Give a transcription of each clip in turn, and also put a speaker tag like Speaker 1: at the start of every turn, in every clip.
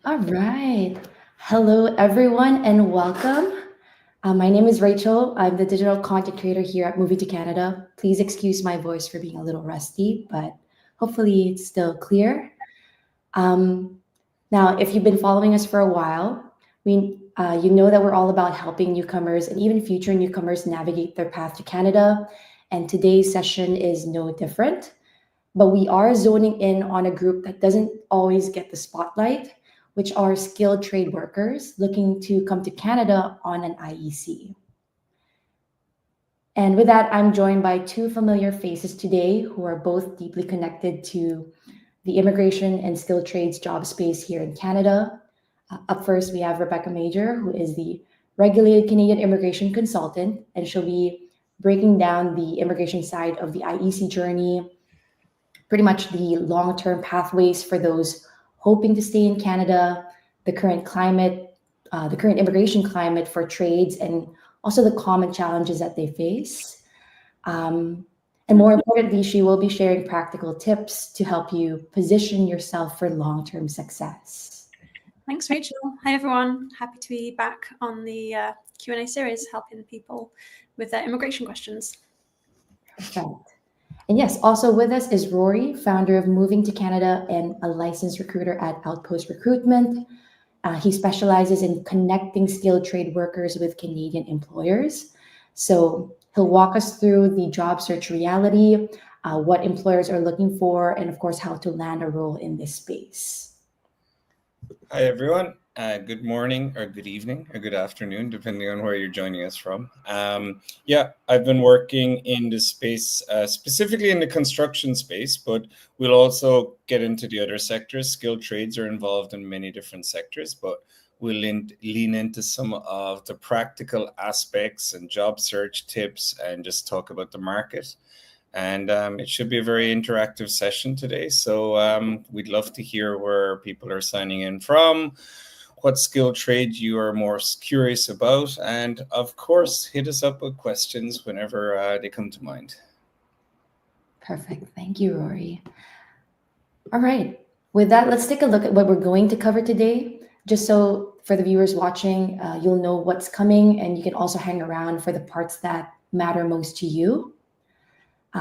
Speaker 1: All right. Hello, everyone, and welcome. My name is Rachel. I'm the digital content creator here at Movie to Canada. Please excuse my voice for being a little rusty, but hopefully it's still clear. Um, Now, if you've been following us for a while, you know that we're all about helping newcomers and even future newcomers navigate their path to Canada. And today's session is no different. But we are zoning in on a group that doesn't always get the spotlight, which are skilled trade workers looking to come to Canada on an IEC. And with that, I'm joined by two familiar faces today who are both deeply connected to the immigration and skilled trades job space here in Canada. Up first, we have Rebecca Major, who is the regulated Canadian immigration consultant, and she'll be breaking down the immigration side of the IEC journey, pretty much the long-term pathways for those hoping to stay in Canada, the current climate, the current immigration climate for trades, and also the common challenges that they face. Um, and more importantly, she will be sharing practical tips to help you position yourself for long-term success.
Speaker 2: Thanks, Rachel. Hi, everyone. Happy to be back on the Q&A series, helping people with their immigration questions.
Speaker 1: Perfect. And yes, also with us is Rory, founder of Moving to Canada and a licensed recruiter at Outpost Recruitment. He specializes in connecting skilled trade workers with Canadian employers. So he'll walk us through the job search reality, what employers are looking for, and of course, how to land a role in this space.
Speaker 3: Hi, everyone. Good morning or good evening or good afternoon, depending on where you're joining us from. I've been working in this space, specifically in the construction space, but we'll also get into the other sectors. Skilled trades are involved in many different sectors, but we'll lean into some of the practical aspects and job search tips and just talk about the market. And it should be a very interactive session today. So we'd love to hear where people are signing in from, what skill trade you are most curious about, and of course, hit us up with questions whenever they come to mind.
Speaker 1: Perfect. Thank you, Rory. All right. With that, let's take a look at what we're going to cover today, just so for the viewers watching, you'll know what's coming, and you can also hang around for the parts that matter most to you.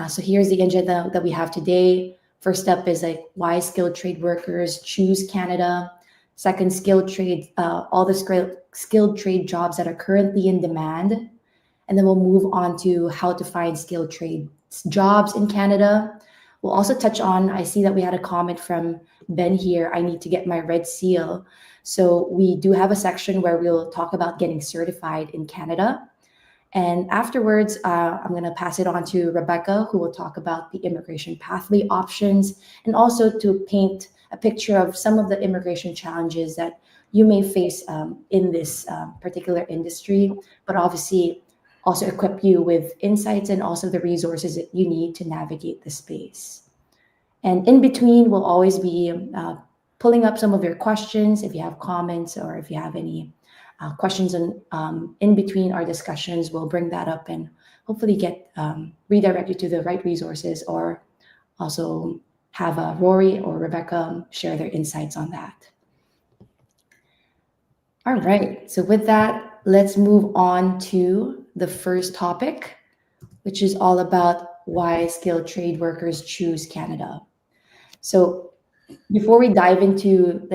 Speaker 1: So here's the agenda that we have today. First up is like why skilled trade workers choose Canada. Second, all the skilled trade jobs that are currently in demand. And then we'll move on to how to find skilled trade jobs in Canada. We'll also touch on, I see that we had a comment from Ben here, I need to get my red seal. So we do have a section where we'll talk about getting certified in Canada. And afterwards, I'm going to pass it on to Rebecca, who will talk about the immigration pathway options and also to paint a picture of some of the immigration challenges that you may face in this particular industry, but obviously also equip you with insights and also the resources that you need to navigate the space. And in between, we'll always be pulling up some of your questions if you have comments or if you have any questions in between our discussions. We'll bring that up and hopefully get redirect you to the right resources, or also have Rory or Rebecca share their insights on that. All right, so with that, let's move on to the first topic, which is all about why skilled trade workers choose Canada. So before we dive into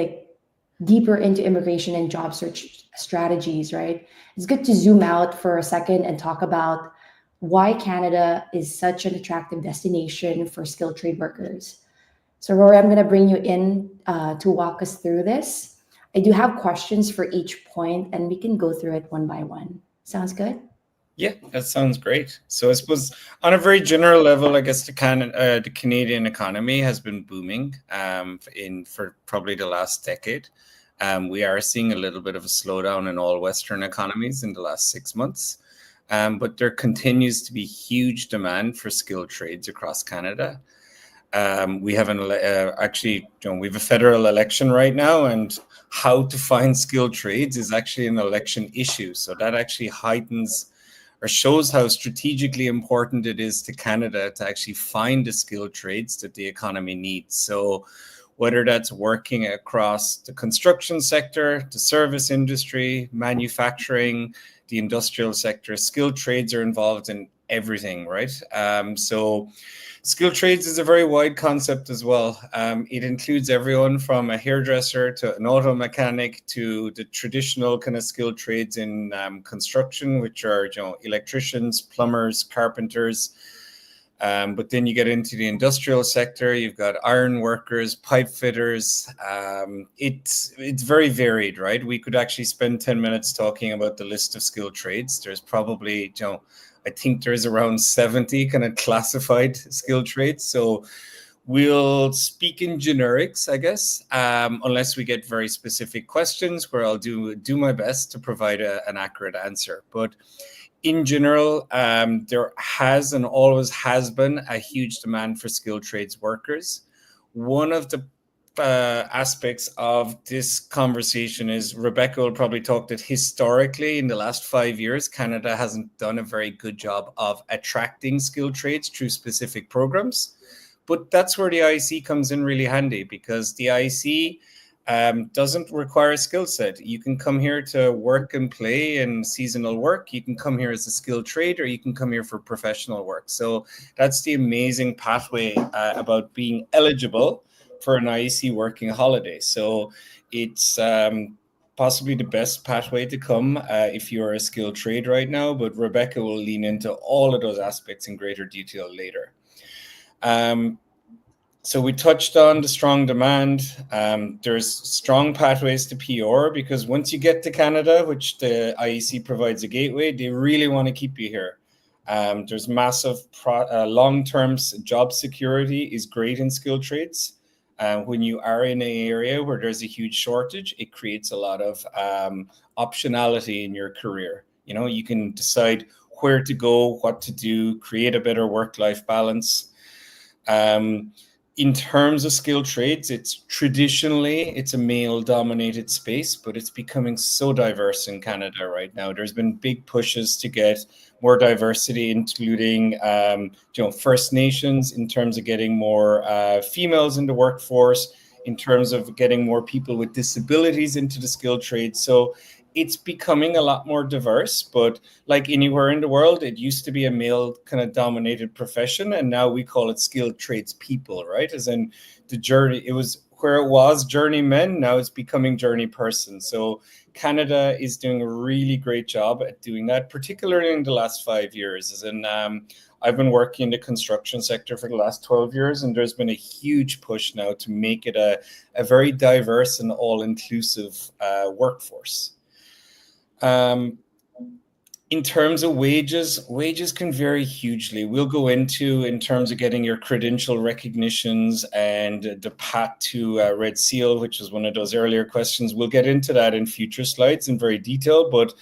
Speaker 1: deeper into immigration and job search strategies, right? It's good to zoom out for a second and talk about why Canada is such an attractive destination for skilled trade workers. So Rory, I'm going to bring you in to walk us through this. I do have questions for each point, and we can go through it one by one. Sounds good?
Speaker 3: Yeah, that sounds great. So I suppose on a very general level, I guess the Canadian economy has been booming for probably the last decade. We are seeing a little bit of a slowdown in all Western economies in the last 6 months, but there continues to be huge demand for skilled trades across Canada. We have we have a federal election right now, and how to find skilled trades is actually an election issue. So that actually heightens or shows how strategically important it is to Canada to actually find the skilled trades that the economy needs. So whether that's working across the construction sector, the service industry, manufacturing, the industrial sector. Skilled trades are involved in everything, right? So skilled trades is a very wide concept as well. It includes everyone from a hairdresser to an auto mechanic to the traditional kind of skilled trades in construction, which are electricians, plumbers, carpenters. But then you get into the industrial sector, you've got iron workers, pipe fitters. It's very varied, right? We could actually spend 10 minutes talking about the list of skilled trades. There's probably, I think there's around 70 kind of classified skilled trades. So we'll speak in generics, I guess, unless we get very specific questions where I'll do my best to provide an accurate answer. But in general, there has and always has been a huge demand for skilled trades workers. One of the aspects of this conversation is Rebecca will probably talk that historically in the last 5 years, Canada hasn't done a very good job of attracting skilled trades through specific programs. But that's where the IEC comes in really handy, because the IEC doesn't require a skill set. You can come here to work and play and seasonal work. You can come here as a skilled trade, or you can come here for professional work. So that's the amazing pathway about being eligible for an IEC working holiday. So it's possibly the best pathway to come if you're a skilled trade right now, but Rebecca will lean into all of those aspects in greater detail later. So we touched on the strong demand. There's strong pathways to PR, because once you get to Canada, which the IEC provides a gateway, they really want to keep you here. There's massive long-term job security is great in skilled trades. When you are in an area where there's a huge shortage, it creates a lot of optionality in your career. You can decide where to go, what to do, create a better work-life balance. In terms of skilled trades, it's a male-dominated space, but it's becoming so diverse in Canada right now. There's been big pushes to get more diversity, including First Nations, in terms of getting more females in the workforce, in terms of getting more people with disabilities into the skilled trades. So it's becoming a lot more diverse, but like anywhere in the world, it used to be a male kind of dominated profession, and now we call it skilled trades people, right? As in the journey, it was where it was journeymen, now it's becoming journey person. So Canada is doing a really great job at doing that, particularly in the last 5 years. As in, I've been working in the construction sector for the last 12 years, and there's been a huge push now to make it a very diverse and all-inclusive workforce. In terms of wages can vary hugely. We'll go into in terms of getting your credential recognitions and the path to Red Seal, which was one of those earlier questions. We'll get into that in future slides in very detail, but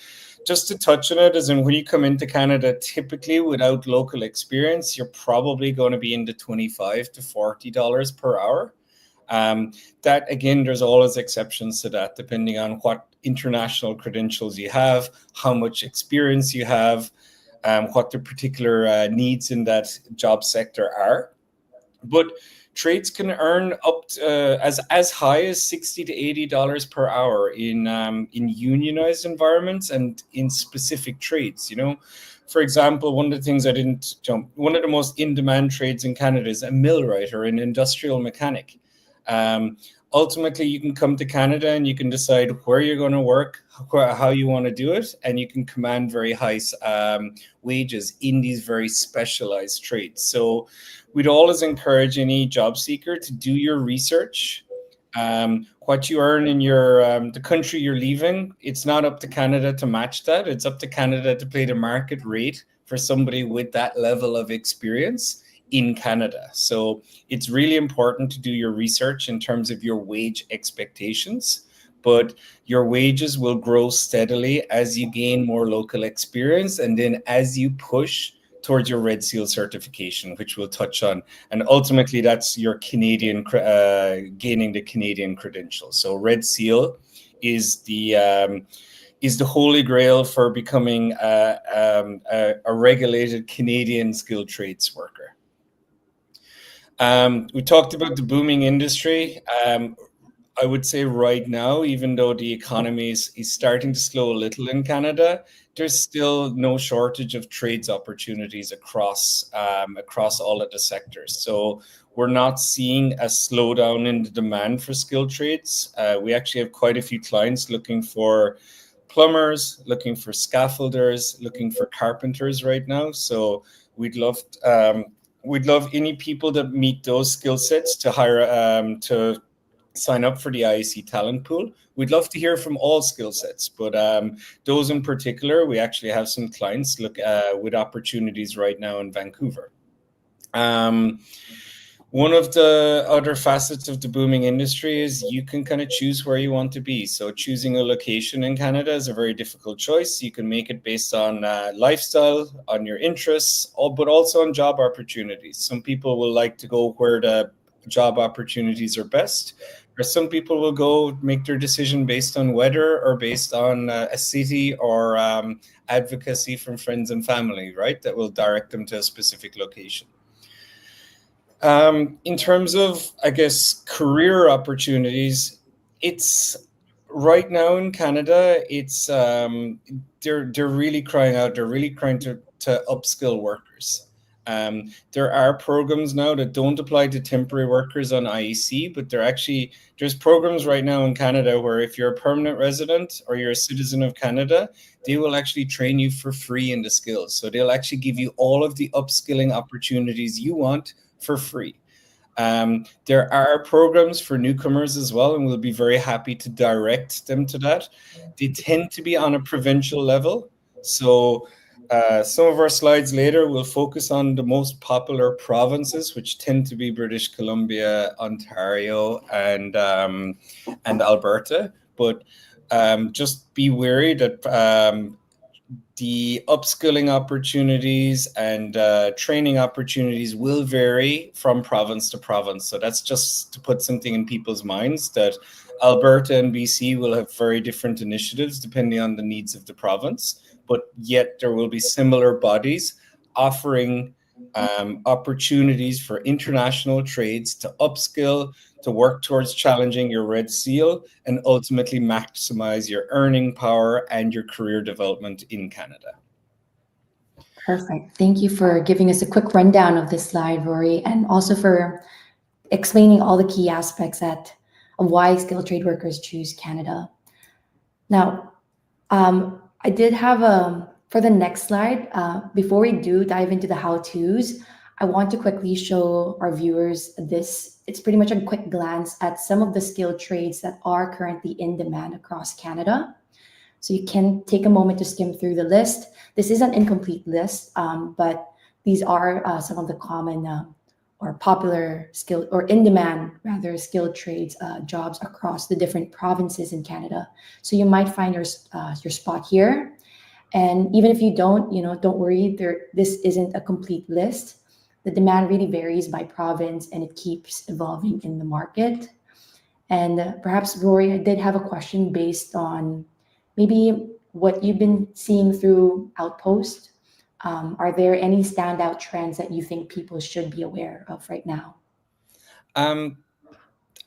Speaker 3: just to touch on it, as in when you come into Canada, typically without local experience, you're probably going to be in the $25 to $40 per hour. That again, there's always exceptions to that, depending on what international credentials you have, how much experience you have, what the particular needs in that job sector are. But trades can earn up to, as high as $60 to $80 per hour in unionized environments and in specific trades. For example, one of the things one of the most in-demand trades in Canada is a millwright or an industrial mechanic. Ultimately, you can come to Canada and you can decide where you're going to work, how you want to do it, and you can command very high wages in these very specialized trades. So we'd always encourage any job seeker to do your research. What you earn in your the country you're leaving, it's not up to Canada to match that. It's up to Canada to pay the market rate for somebody with that level of experience in Canada. So it's really important to do your research in terms of your wage expectations, but your wages will grow steadily as you gain more local experience, and then as you push towards your Red Seal certification, which we'll touch on. And ultimately, that's your Canadian, gaining the Canadian credential. So Red Seal is the holy grail for becoming a regulated Canadian skilled trades worker. We talked about the booming industry. I would say right now, even though the economy is starting to slow a little in Canada, there's still no shortage of trades opportunities across all of the sectors. So we're not seeing a slowdown in the demand for skilled trades. We actually have quite a few clients looking for plumbers, looking for scaffolders, looking for carpenters right now. So we'd love any people that meet those skill sets to hire to sign up for the IEC talent pool. We'd love to hear from all skill sets, but those in particular, we actually have some clients with opportunities right now in Vancouver. One of the other facets of the booming industry is you can kind of choose where you want to be. So choosing a location in Canada is a very difficult choice. You can make it based on lifestyle, on your interests, but also on job opportunities. Some people will like to go where the job opportunities are best, or some people will go make their decision based on weather or based on a city or advocacy from friends and family, right? That will direct them to a specific location. In terms of, I guess, career opportunities, it's right now in Canada, it's they're really crying out. They're really trying to upskill workers. There are programs now that don't apply to temporary workers on IEC, but there's programs right now in Canada where if you're a permanent resident or you're a citizen of Canada, they will actually train you for free in the skills. So they'll actually give you all of the upskilling opportunities you want for free. There are programs for newcomers as well, and we'll be very happy to direct them to that. They tend to be on a provincial level. So some of our slides later will focus on the most popular provinces, which tend to be British Columbia, Ontario, and Alberta. But just be wary that the upskilling opportunities and training opportunities will vary from province to province. So that's just to put something in people's minds that Alberta and BC will have very different initiatives depending on the needs of the province, but yet there will be similar bodies offering opportunities for international trades to upskill, to work towards challenging your red seal, and ultimately maximize your earning power and your career development in Canada.
Speaker 1: Perfect. Thank you for giving us a quick rundown of this slide, Rory, and also for explaining all the key aspects of why skilled trade workers choose Canada. Now, I did have for the next slide, before we do dive into the how-tos, I want to quickly show our viewers this. It's pretty much a quick glance at some of the skilled trades that are currently in demand across Canada. So you can take a moment to skim through the list. This is an incomplete list, but these are some of the common or popular skilled or in demand rather skilled trades jobs across the different provinces in Canada. So you might find your spot here. And even if you don't worry, this isn't a complete list. The demand really varies by province and it keeps evolving in the market. And perhaps, Rory, I did have a question based on maybe what you've been seeing through Outpost. Are there any standout trends that you think people should be aware of right now?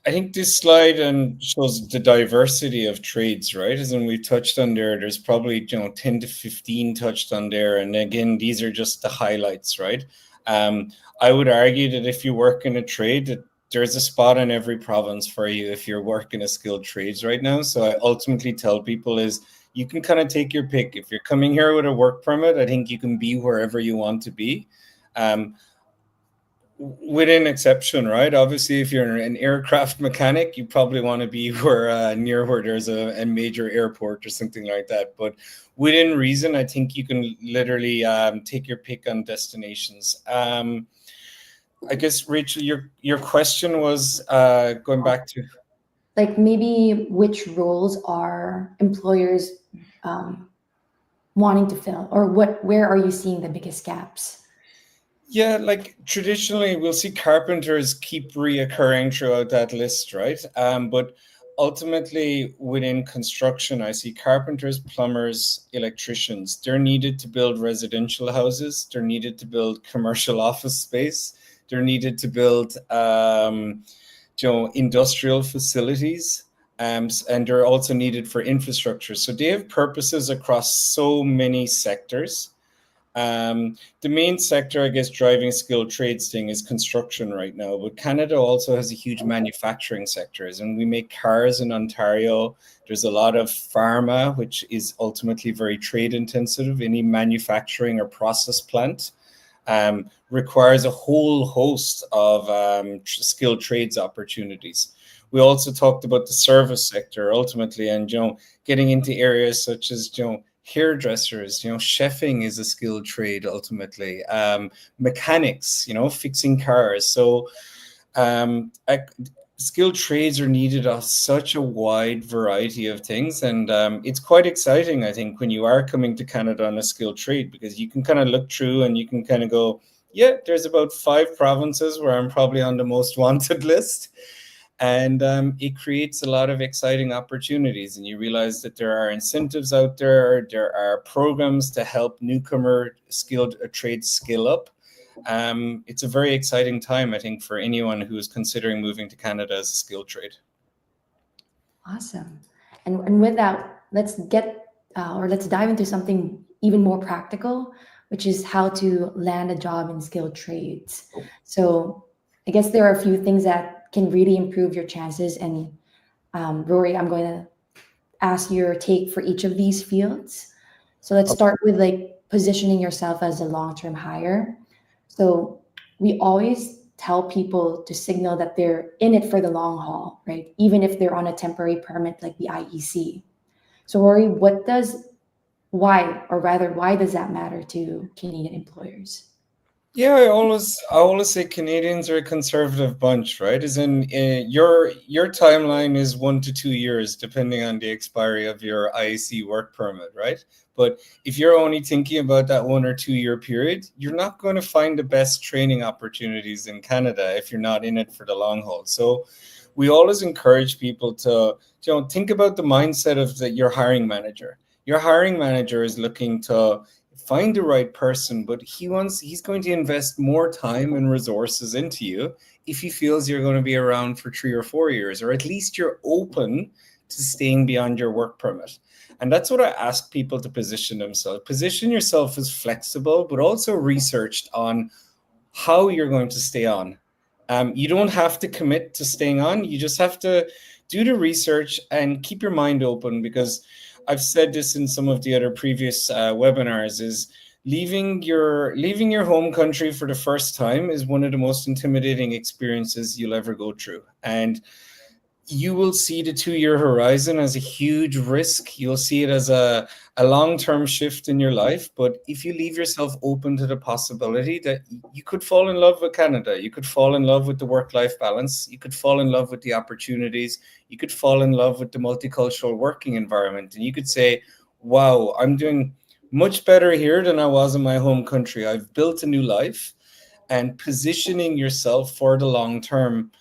Speaker 3: I think this slide shows the diversity of trades, right? As in we touched on there's probably 10 to 15 touched on there. And again, these are just the highlights, right? I would argue that if you work in a trade, that there's a spot in every province for you if you're working a skilled trades right now. So I ultimately tell people is you can kind of take your pick. If you're coming here with a work permit, I think you can be wherever you want to be. Within exception, right? Obviously, if you're an aircraft mechanic, you probably want to be near where there's a major airport or something like that. But within reason, I think you can literally take your pick on destinations. I guess, Rachel, your question was going back to
Speaker 1: like maybe which roles are employers wanting to fill, or where are you seeing the biggest gaps?
Speaker 3: Yeah, like traditionally, we'll see carpenters keep reoccurring throughout that list, right? But ultimately, within construction, I see carpenters, plumbers, electricians. They're needed to build residential houses. They're needed to build commercial office space. They're needed to build, industrial facilities. And they're also needed for infrastructure. So they have purposes across so many sectors. The main sector, I guess, driving skilled trades thing is construction right now, but Canada also has a huge manufacturing sectors, and we make cars in Ontario. There's a lot of pharma, which is ultimately very trade intensive. Any manufacturing or process plant requires a whole host of skilled trades opportunities. We also talked about the service sector ultimately, and getting into areas such as hairdressers. Chefing is a skilled trade ultimately. Mechanics, fixing cars. So skilled trades are needed of such a wide variety of things, and it's quite exciting, I think, when you are coming to Canada on a skilled trade, because you can kind of look through and you can kind of go, yeah, there's about 5 provinces where I'm probably on the most wanted list. And it creates a lot of exciting opportunities, and you realize that there are incentives out there. There are programs to help newcomer skilled trades skill up. It's a very exciting time, I think, for anyone who is considering moving to Canada as a skilled trade.
Speaker 1: Awesome. And with that, let's dive into something even more practical, which is how to land a job in skilled trades. So I guess there are a few things that can really improve your chances. And Rory, I'm going to ask your take for each of these fields. So let's start with positioning yourself as a long-term hire. So we always tell people to signal that they're in it for the long haul, right? Even if they're on a temporary permit like the IEC. So Rory, why does that matter to Canadian employers?
Speaker 3: Yeah, I always say Canadians are a conservative bunch, right? As in, your timeline is 1 to 2 years, depending on the expiry of your IEC work permit, right? But if you're only thinking about that 1 or 2 year period, you're not going to find the best training opportunities in Canada if you're not in it for the long haul. So we always encourage people to think about the mindset of your hiring manager. Your hiring manager is looking to find the right person, but he's going to invest more time and resources into you if he feels you're going to be around for 3 or 4 years, or at least you're open to staying beyond your work permit. And that's what I ask people to position themselves. Position yourself as flexible, but also researched on how you're going to stay on. You don't have to commit to staying on. You just have to do the research and keep your mind open, because I've said this in some of the other previous webinars, is leaving your home country for the first time is one of the most intimidating experiences you'll ever go through. And you will see the 2 year horizon as a huge risk. You'll see it as a long-term shift in your life. But if you leave yourself open to the possibility that you could fall in love with Canada, you could fall in love with the work-life balance, you could fall in love with the opportunities, you could fall in love with the multicultural working environment, and you could say, wow, I'm doing much better here than I was in my home country. I've built a new life. And positioning yourself for the long term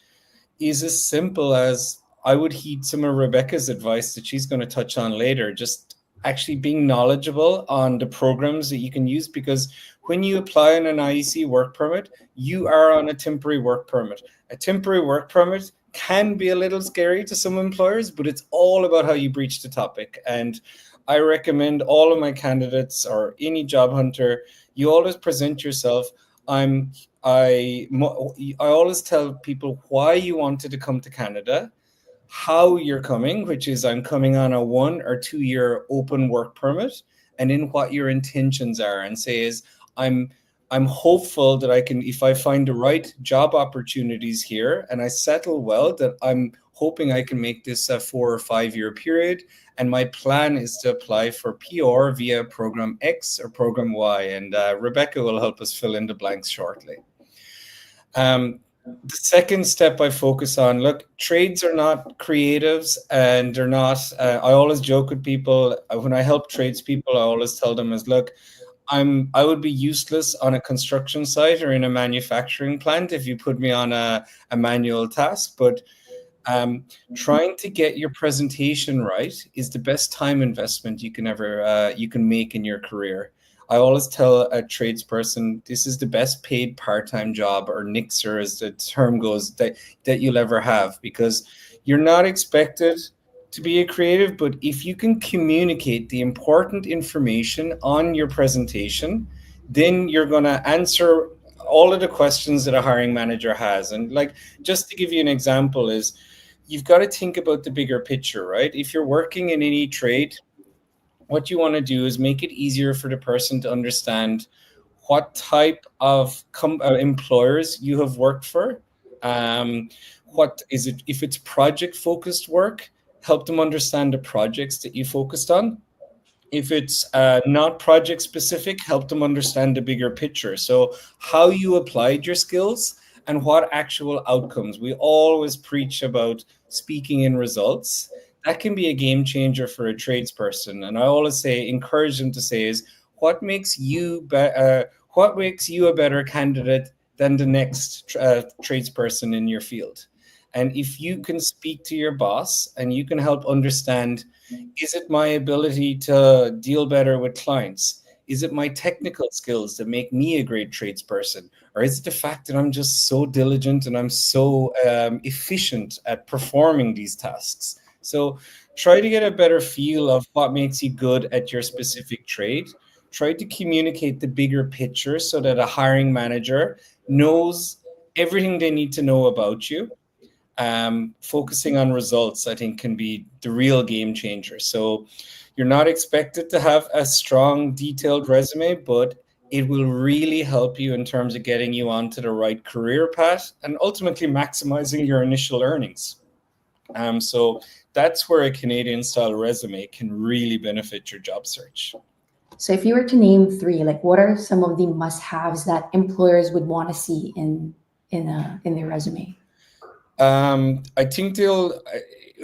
Speaker 3: is as simple as, I would heed some of Rebecca's advice that she's going to touch on later, just actually being knowledgeable on the programs that you can use, because when you apply on an IEC work permit, you are on a temporary work permit. A temporary work permit can be a little scary to some employers, but it's all about how you breach the topic. And I recommend all of my candidates, or any job hunter, you always present yourself. I always tell people why you wanted to come to Canada, how you're coming, which is I'm coming on a 1 or 2 year open work permit, and then what your intentions are, and say is I'm hopeful that I can, if I find the right job opportunities here and I settle well, that I'm hoping I can make this a 4 or 5 year period. And my plan is to apply for PR via Program X or Program Y. And Rebecca will help us fill in the blanks shortly. The second step I focus on, look, trades are not creatives, and they're not, I always joke with people, when I help tradespeople, I always tell them is, look, I would be useless on a construction site or in a manufacturing plant if you put me on a manual task, but trying to get your presentation right is the best time investment you can make in your career. I always tell a tradesperson, this is the best paid part-time job, or nixer as the term goes, that you'll ever have, because you're not expected to be a creative, but if you can communicate the important information on your presentation, then you're going to answer all of the questions that a hiring manager has. And like, just to give you an example, is you've got to think about the bigger picture, right? If you're working in any trade, what you want to do is make it easier for the person to understand what type of employers you have worked for. What is it? If it's project focused work, help them understand the projects that you focused on. If it's not project specific, help them understand the bigger picture. So how you applied your skills and what actual outcomes. We always preach about speaking in results. That can be a game changer for a tradesperson. And I always say, encourage them to say is, what makes you a better candidate than the next tradesperson in your field? And if you can speak to your boss and you can help understand, is it my ability to deal better with clients? Is it my technical skills that make me a great tradesperson? Or is it the fact that I'm just so diligent and I'm so efficient at performing these tasks? So try to get a better feel of what makes you good at your specific trade. Try to communicate the bigger picture so that a hiring manager knows everything they need to know about you. Focusing on results, I think, can be the real game changer. So you're not expected to have a strong, detailed resume, but it will really help you in terms of getting you onto the right career path and ultimately maximizing your initial earnings. So that's where a Canadian style resume can really benefit your job search.
Speaker 1: So if you were to name three, like what are some of the must-haves that employers would want to see in their resume?
Speaker 3: I think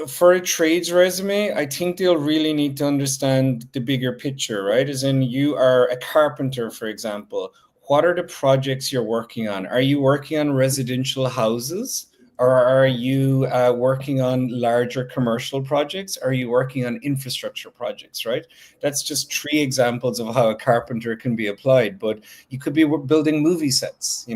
Speaker 3: for a trades resume, I think they'll really need to understand the bigger picture, right? As in, you are a carpenter, for example. What are the projects you're working on? Are you working on residential houses? Or are you working on larger commercial projects? Are you working on infrastructure projects, right? That's just 3 examples of how a carpenter can be applied, but you could be building movie sets,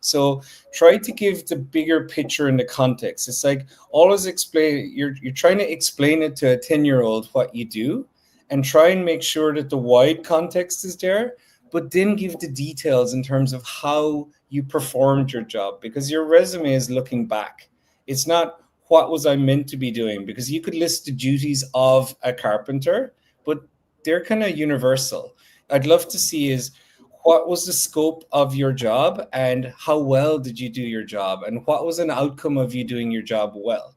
Speaker 3: So try to give the bigger picture in the context. It's like always explain, you're trying to explain it to a 10-year-old what you do, and try and make sure that the wide context is there, but then give the details in terms of how you performed your job, because your resume is looking back. It's not what was I meant to be doing, because you could list the duties of a carpenter, but they're kind of universal. I'd love to see is, what was the scope of your job and how well did you do your job, and what was an outcome of you doing your job well,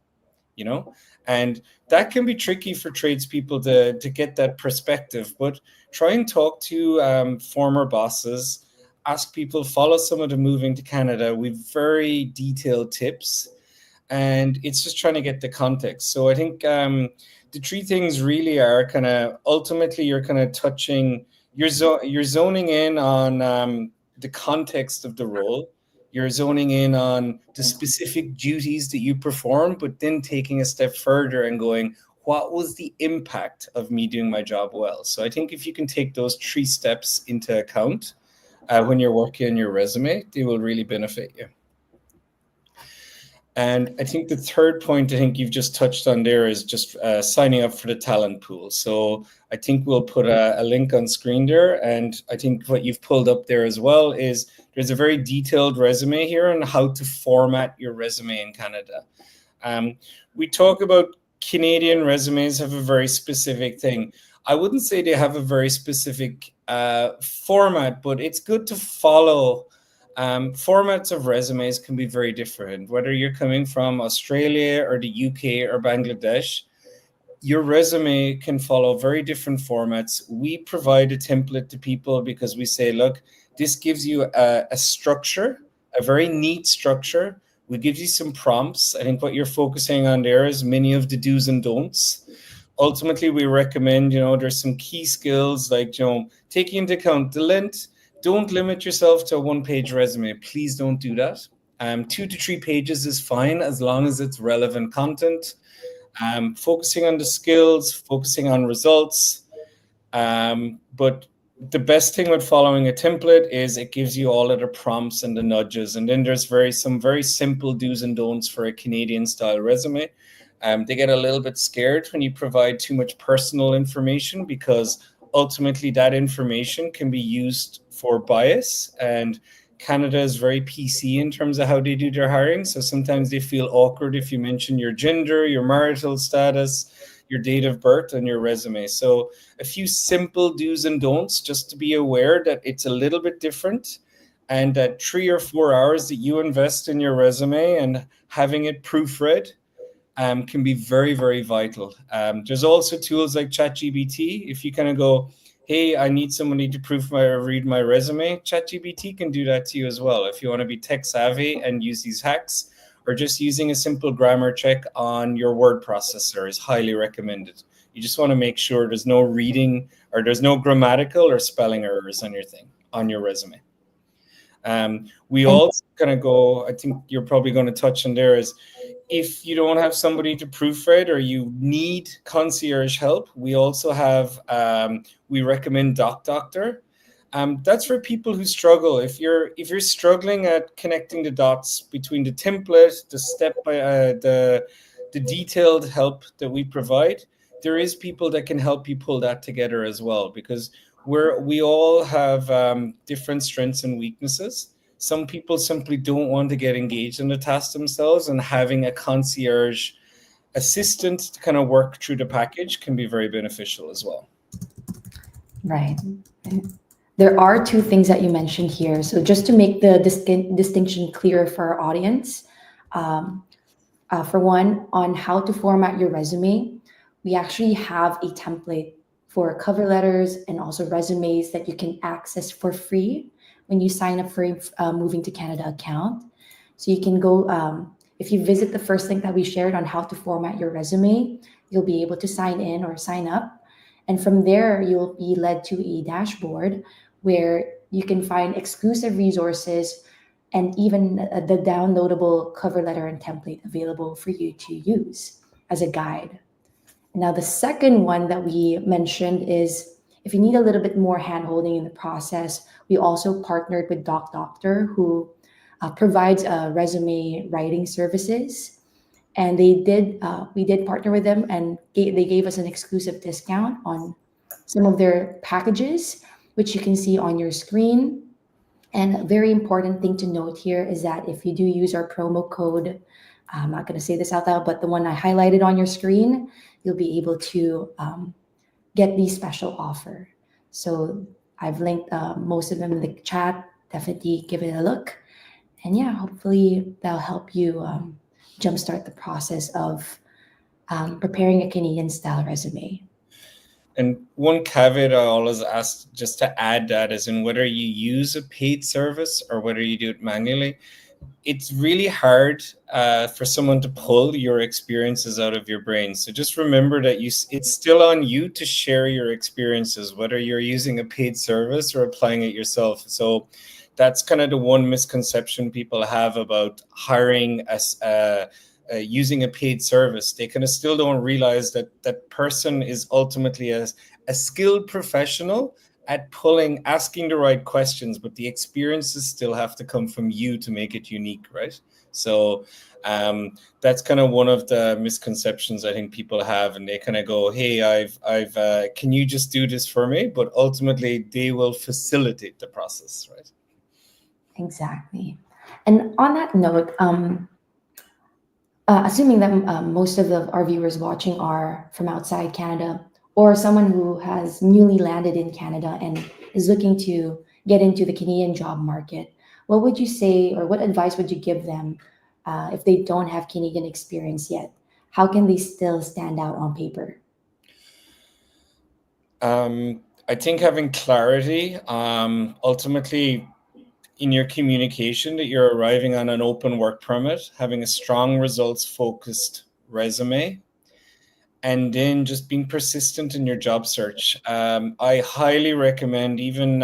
Speaker 3: and that can be tricky for tradespeople to get that perspective. But try and talk to former bosses, ask people, follow some of the Moving to Canada with very detailed tips, and it's just trying to get the context. So I think the 3 things really are kind of, ultimately you're kind of touching, you're zoning in on the context of the role. You're zoning in on the specific duties that you perform, but then taking a step further and going, what was the impact of me doing my job well? So I think if you can take those 3 steps into account when you're working on your resume, they will really benefit you. And I think the third point I think you've just touched on there is just signing up for the talent pool. So I think we'll put a link on screen there. And I think what you've pulled up there as well is there's a very detailed resume here on how to format your resume in Canada. We talk about Canadian resumes have a very specific thing. I wouldn't say they have a very specific format, but it's good to follow. Formats of resumes can be very different. Whether you're coming from Australia or the UK or Bangladesh, your resume can follow very different formats. We provide a template to people because we say, look, this gives you a structure, a very neat structure. We give you some prompts. I think what you're focusing on there is many of the do's and don'ts. Ultimately, we recommend, there's some key skills like, taking into account the length. Don't limit yourself to a 1-page resume. Please don't do that. 2 to 3 pages is fine as long as it's relevant content. Focusing on the skills, focusing on results. But the best thing with following a template is it gives you all of the prompts and the nudges, and then there's some very simple do's and don'ts for a Canadian style resume. They get a little bit scared when you provide too much personal information, because ultimately that information can be used for bias, and Canada is very PC in terms of how they do their hiring. So sometimes they feel awkward if you mention your gender, your marital status, your date of birth on your resume. So a few simple do's and don'ts, just to be aware that it's a little bit different, and that 3 or 4 hours that you invest in your resume and having it proofread can be very, very vital. There's also tools like ChatGPT. If you kind of go, hey, I need somebody to read my resume, ChatGPT can do that to you as well. If you want to be tech savvy and use these hacks, or just using a simple grammar check on your word processor is highly recommended. You just want to make sure there's no reading or there's no grammatical or spelling errors on your resume. We also kind of go, I think you're probably going to touch on there, is if you don't have somebody to proofread or you need concierge help, we also have, we recommend Doctor. That's for people who struggle. If you're struggling at connecting the dots between the template, the step by the detailed help that we provide, there is people that can help you pull that together as well, because we all have different strengths and weaknesses. Some people simply don't want to get engaged in the task themselves, and having a concierge assistant to kind of work through the package can be very beneficial as well.
Speaker 1: Right. There are two things that you mentioned here. So just to make the distinction clear for our audience, for one, on how to format your resume, we actually have a template for cover letters and also resumes that you can access for free when you sign up for a Moving to Canada account. So you can go, if you visit the first link that we shared on how to format your resume, you'll be able to sign in or sign up. And from there, you'll be led to a dashboard where you can find exclusive resources and even the downloadable cover letter and template available for you to use as a guide. Now, the second one that we mentioned is if you need a little bit more hand-holding in the process, we also partnered with Doctor, who provides resume writing services. And we did partner with them, and they gave us an exclusive discount on some of their packages, which you can see on your screen. And a very important thing to note here is that if you do use our promo code, I'm not going to say this out loud, but the one I highlighted on your screen, you'll be able to get the special offer. So I've linked most of them in the chat. Definitely give it a look. And yeah, hopefully that'll help you jumpstart the process of preparing a Canadian style resume.
Speaker 3: And one caveat I always ask, just to add that, is in whether you use a paid service or whether you do it manually, it's really hard for someone to pull your experiences out of your brain. So just remember that it's still on you to share your experiences, whether you're using a paid service or applying it yourself. So that's kind of the one misconception people have about hiring as using a paid service. They kind of still don't realize that that person is ultimately a skilled professional at asking the right questions, but the experiences still have to come from you to make it unique, right? So that's kind of one of the misconceptions I think people have, and they kind of go, hey, I've can you just do this for me? But ultimately they will facilitate the process, right?
Speaker 1: Exactly. And on that note, assuming that most of our viewers watching are from outside Canada, or someone who has newly landed in Canada and is looking to get into the Canadian job market, what would you say, or what advice would you give them if they don't have Canadian experience yet? How can they still stand out on paper?
Speaker 3: I think having clarity, ultimately in your communication, that you're arriving on an open work permit, having a strong results-focused resume, and then just being persistent in your job search. I highly recommend, even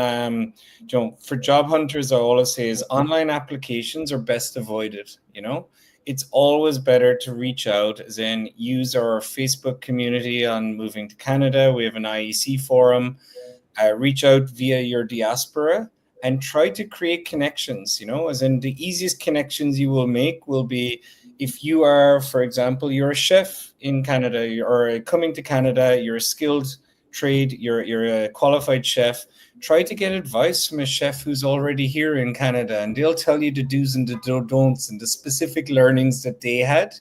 Speaker 3: for job hunters, I always say is online applications are best avoided. It's always better to reach out, as in use our Facebook community on Moving to Canada. We have an IEC forum. reach out via your diaspora and try to create connections, as in the easiest connections you will make will be if you are, for example, you're a chef in Canada or coming to Canada, you're a skilled trade, you're a qualified chef, try to get advice from a chef who's already here in Canada, and they'll tell you the do's and the don'ts and the specific learnings that they had.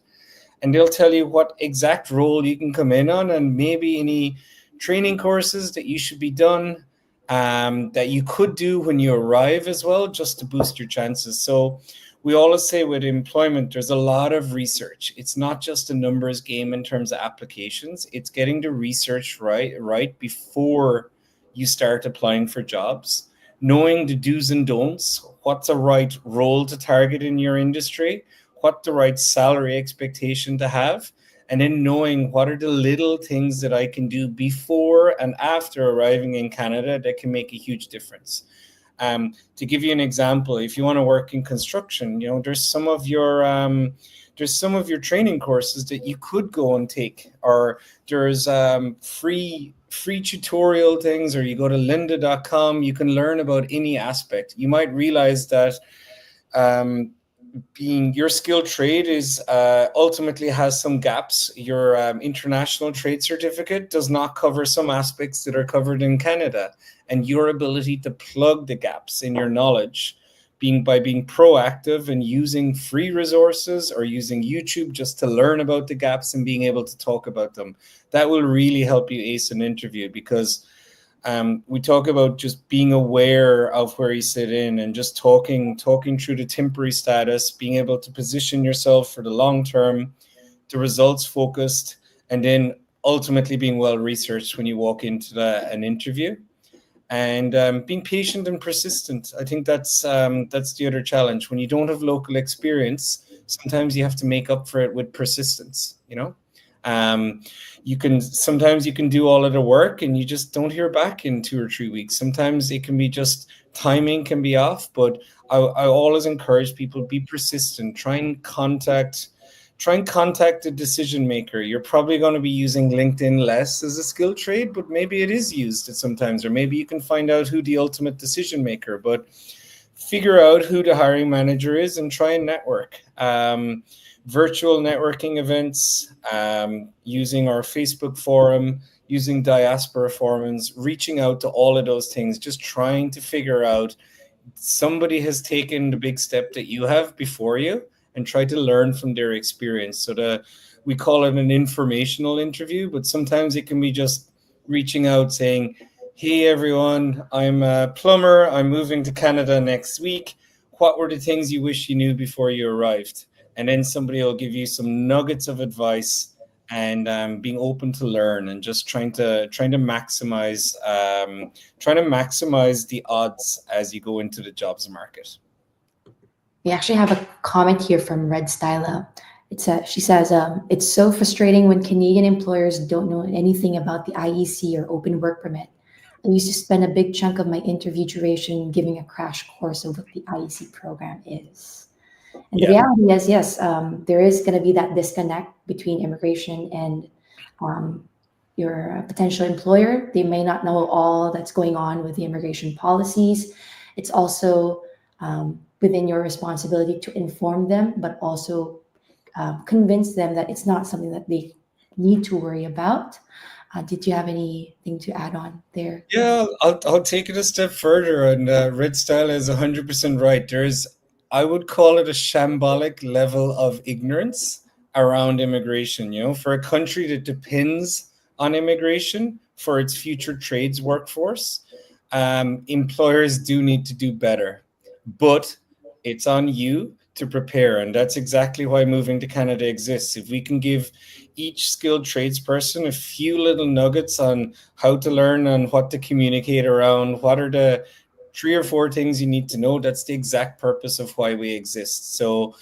Speaker 3: And they'll tell you what exact role you can come in on and maybe any training courses that you should be done, that you could do when you arrive as well, just to boost your chances. So we always say with employment, there's a lot of research. It's not just a numbers game in terms of applications. It's getting the research right before you start applying for jobs, knowing the do's and don'ts, what's a right role to target in your industry, what the right salary expectation to have, and then knowing what are the little things that I can do before and after arriving in Canada that can make a huge difference. To give you an example, if you want to work in construction, there's some of your training courses that you could go and take, or there's free tutorial things, or you go to lynda.com, you can learn about any aspect. You might realize that being your skilled trade is ultimately has some gaps. Your international trade certificate does not cover some aspects that are covered in Canada, and your ability to plug the gaps in your knowledge by being proactive and using free resources or using YouTube just to learn about the gaps and being able to talk about them, that will really help you ace an interview. Because we talk about just being aware of where you sit in and just talking through the temporary status, being able to position yourself for the long term, the results focused, and then ultimately being well researched when you walk into an interview, and being patient and persistent. I think that's the other challenge. When you don't have local experience, sometimes you have to make up for it with persistence. You can do all of the work and you just don't hear back in 2 or 3 weeks. Sometimes it can be just timing can be off, but I always encourage people, be persistent. Try and contact the decision maker. You're probably going to be using LinkedIn less as a skill trade, but maybe it is used at sometimes, or maybe you can find out who the ultimate decision maker, but figure out who the hiring manager is and try and network. Virtual networking events, using our Facebook forum, using diaspora forums, reaching out to all of those things, just trying to figure out somebody has taken the big step that you have before you and try to learn from their experience. So we call it an informational interview, but sometimes it can be just reaching out saying, hey everyone, I'm a plumber, I'm moving to Canada next week. What were the things you wish you knew before you arrived? And then somebody will give you some nuggets of advice, and being open to learn and just trying to maximize the odds as you go into the jobs market.
Speaker 1: We actually have a comment here from Red Styla. She says, it's so frustrating when Canadian employers don't know anything about the IEC or open work permit. I used to spend a big chunk of my interview duration giving a crash course of what the IEC program is. And the reality is, yes, there is going to be that disconnect between immigration and your potential employer. They may not know all that's going on with the immigration policies. It's also within your responsibility to inform them, but also convince them that it's not something that they need to worry about. Did you have anything to add on there?
Speaker 3: Yeah, I'll take it a step further, and Red Style is 100% right. I would call it a shambolic level of ignorance around immigration. For a country that depends on immigration for its future trades workforce, employers do need to do better. But it's on you to prepare, and that's exactly why moving to Canada exists. If we can give each skilled tradesperson a few little nuggets on how to learn and what to communicate around, what are the 3 or 4 things you need to know, that's the exact purpose of why we exist. So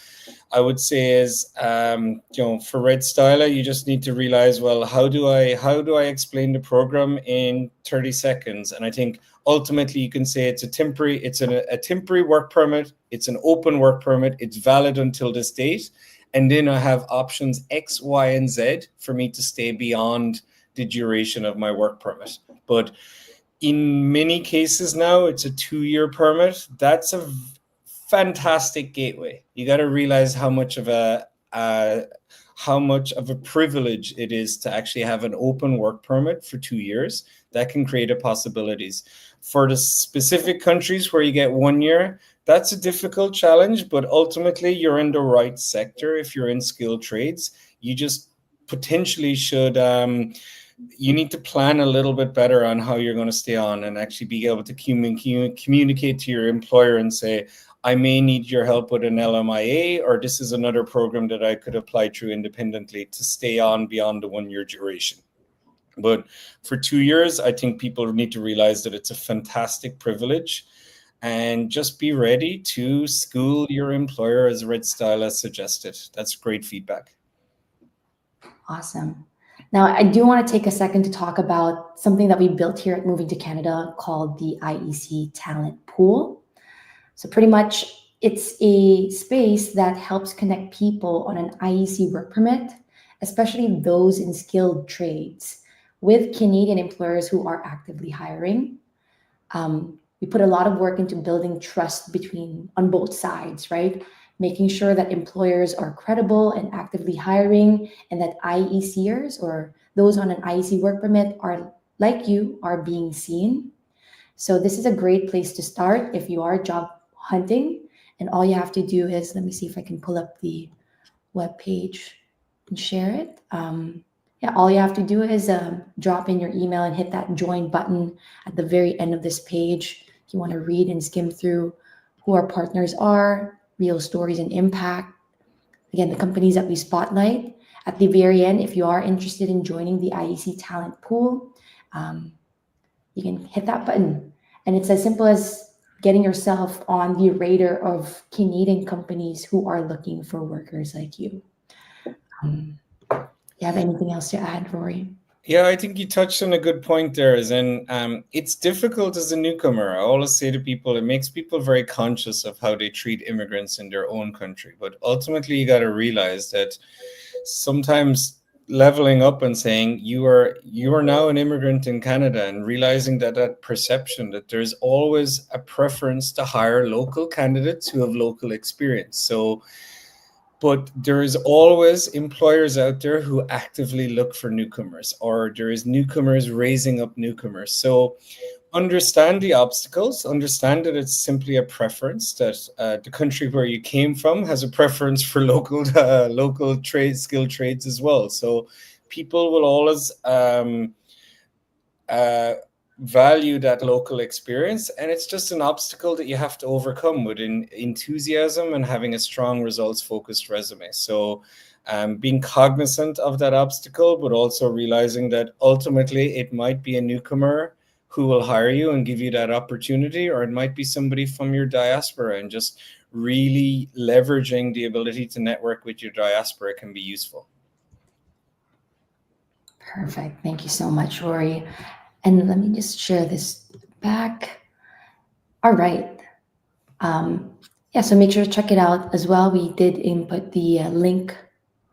Speaker 3: I would say is, for Red Styler, you just need to realize, well, how do I explain the program in 30 seconds? And I think ultimately you can say it's a temporary work permit. It's an open work permit. It's valid until this date. And then I have options X, Y, and Z for me to stay beyond the duration of my work permit. But In many cases now, it's a 2-year permit. That's a fantastic gateway. You got to realize how much of a privilege it is to actually have an open work permit for 2 years. That can create possibilities. For the specific countries where you get 1 year, that's a difficult challenge, but ultimately you're in the right sector. If you're in skilled trades, you just potentially should, you need to plan a little bit better on how you're going to stay on and actually be able to communicate to your employer and say, I may need your help with an LMIA, or this is another program that I could apply through independently to stay on beyond the 1 year duration. But for 2 years, I think people need to realize that it's a fantastic privilege, and just be ready to school your employer, as Red Style has suggested. That's great feedback.
Speaker 1: Awesome. Now, I do want to take a second to talk about something that we built here at Moving to Canada called the IEC Talent Pool. So pretty much it's a space that helps connect people on an IEC work permit, especially those in skilled trades, with Canadian employers who are actively hiring. We put a lot of work into building trust on both sides, right? Making sure that employers are credible and actively hiring, and that IECers or those on an IEC work permit are being seen. So this is a great place to start if you are job hunting. And all you have to do is, let me see if I can pull up the web page and share it. All you have to do is drop in your email and hit that join button at the very end of this page. If you want to read and skim through who our partners are, real stories and impact, again, the companies that we spotlight. At the very end, if you are interested in joining the IEC Talent Pool, you can hit that button. And it's as simple as getting yourself on the radar of Canadian companies who are looking for workers like you. You have anything else to add, Rory?
Speaker 3: Yeah, I think you touched on a good point there. As in, it's difficult as a newcomer. I always say to people, it makes people very conscious of how they treat immigrants in their own country. But ultimately, you got to realize that sometimes leveling up and saying you are now an immigrant in Canada, and realizing that perception that there's always a preference to hire local candidates who have local experience. So, but there is always employers out there who actively look for newcomers, or there is newcomers raising up newcomers. So understand the obstacles, understand that it's simply a preference, that the country where you came from has a preference for local skilled trades as well. So people will always value that local experience, and it's just an obstacle that you have to overcome with enthusiasm and having a strong results focused resume. So being cognizant of that obstacle, but also realizing that ultimately it might be a newcomer who will hire you and give you that opportunity, or it might be somebody from your diaspora, and just really leveraging the ability to network with your diaspora can be useful.
Speaker 1: Perfect. Thank you so much, Rory. And let me just share this back. All right. So make sure to check it out as well. We did input the link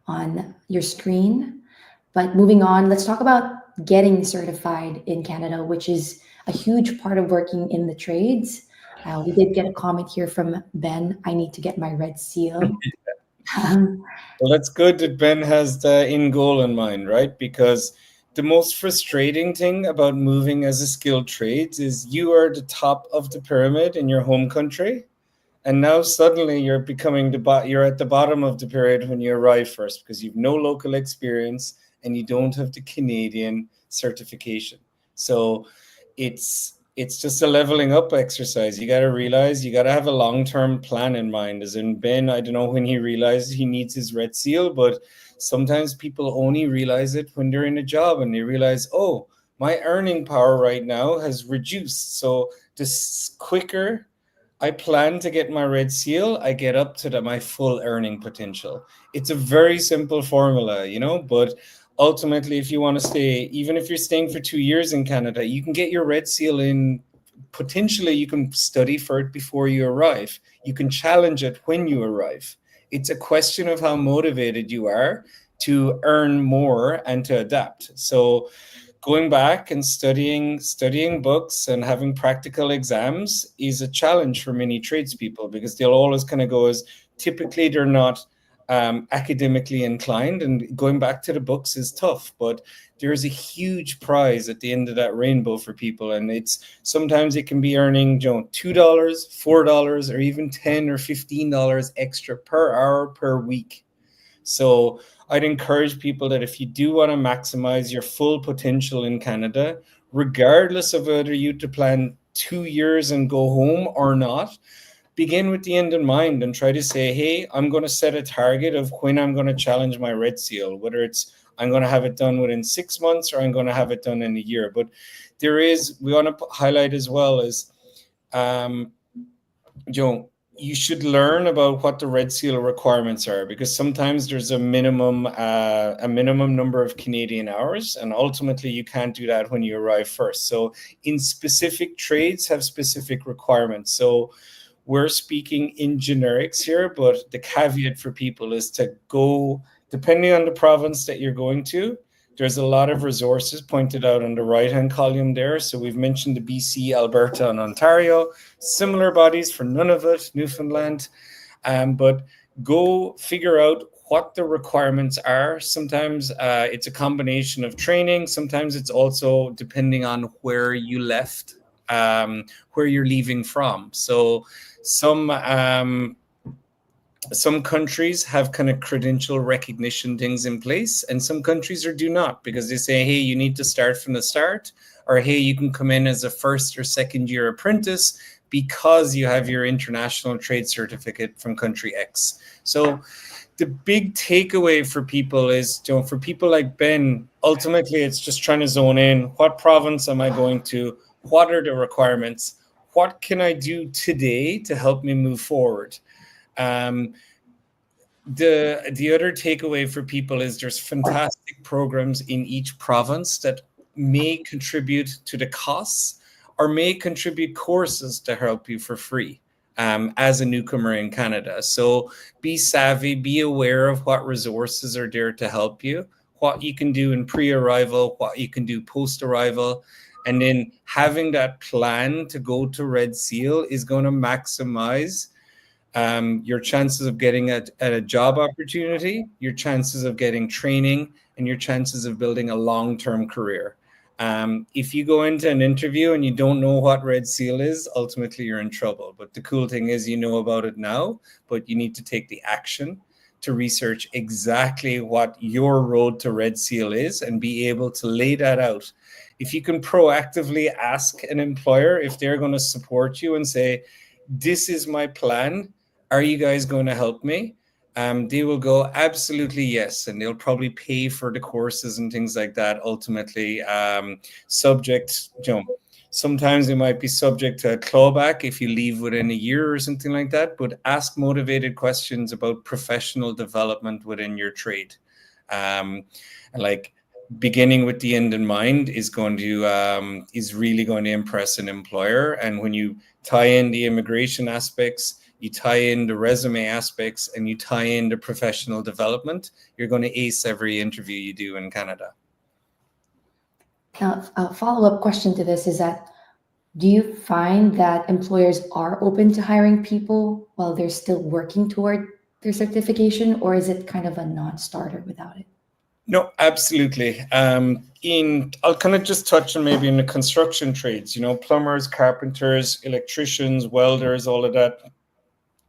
Speaker 1: on your screen. But moving on, let's talk about getting certified in Canada, which is a huge part of working in the trades. We did get a comment here from Ben. I need to get my red seal.
Speaker 3: Well, that's good that Ben has the end goal in mind, right? Because the most frustrating thing about moving as a skilled trades is you are the top of the pyramid in your home country, and now suddenly you're becoming you're at the bottom of the pyramid when you arrive first, because you've no local experience and you don't have the Canadian certification. So it's just a leveling up exercise. You got to realize you got to have a long-term plan in mind. As in Ben, I don't know when he realized he needs his red seal, but sometimes people only realize it when they're in a job and they realize, oh, my earning power right now has reduced. So this quicker I plan to get my red seal, I get up to my full earning potential. It's a very simple formula, but ultimately, if you want to stay, even if you're staying for 2 years in Canada, you can get your red seal in. Potentially, you can study for it before you arrive. You can challenge it when you arrive. It's a question of how motivated you are to earn more and to adapt. So going back and studying books and having practical exams is a challenge for many tradespeople, because they'll always kind of go as typically they're not academically inclined, and going back to the books is tough, but there's a huge prize at the end of that rainbow for people. And it's sometimes it can be earning, $2, $4, or even $10 or $15 extra per hour per week. So I'd encourage people that if you do want to maximize your full potential in Canada, regardless of whether you to plan 2 years and go home or not, begin with the end in mind and try to say, hey, I'm going to set a target of when I'm going to challenge my Red Seal, whether it's I'm going to have it done within 6 months or I'm going to have it done in a year. But we want to highlight as well as, you should learn about what the Red Seal requirements are, because sometimes there's a minimum number of Canadian hours, and ultimately you can't do that when you arrive first. So in specific trades have specific requirements. So we're speaking in generics here, but the caveat for people is to go, depending on the province that you're going to, there's a lot of resources pointed out on the right-hand column there. So we've mentioned the BC, Alberta, and Ontario, similar bodies for Nunavut, Newfoundland, but go figure out what the requirements are. Sometimes it's a combination of training. Sometimes it's also depending on where you left, where you're leaving from. So some countries have kind of credential recognition things in place, and some countries do not, because they say, hey, you need to start from the start, or hey, you can come in as a first or second year apprentice because you have your international trade certificate from country X. So the big takeaway for people is, for people like Ben, ultimately it's just trying to zone in, what province am I going to? What are the requirements? What can I do today to help me move forward? The other takeaway for people is there's fantastic programs in each province that may contribute to the costs or may contribute courses to help you for free as a newcomer in Canada. So be savvy, be aware of what resources are there to help you, what you can do in pre-arrival, what you can do post-arrival. And then having that plan to go to Red Seal is going to maximize your chances of getting a job opportunity, your chances of getting training, and your chances of building a long-term career. If you go into an interview and you don't know what Red Seal is, ultimately you're in trouble. But the cool thing is you know about it now, but you need to take the action to research exactly what your road to Red Seal is and be able to lay that out. If you can proactively ask an employer if they're going to support you and say, this is my plan, are you guys going to help me? They will go, absolutely yes. And they'll probably pay for the courses and things like that. Ultimately, subject, sometimes they might be subject to a clawback if you leave within a year or something like that. But ask motivated questions about professional development within your trade. Like beginning with the end in mind is really going to impress an employer. And when you tie in the immigration aspects, you tie in the resume aspects, and you tie in the professional development, you're going to ace every interview you do in Canada.
Speaker 1: Now, a follow-up question to this is that, do you find that employers are open to hiring people while they're still working toward their certification, or is it kind of a non-starter without it?
Speaker 3: No, absolutely. I'll kind of just touch on maybe in the construction trades, plumbers, carpenters, electricians, welders, all of that.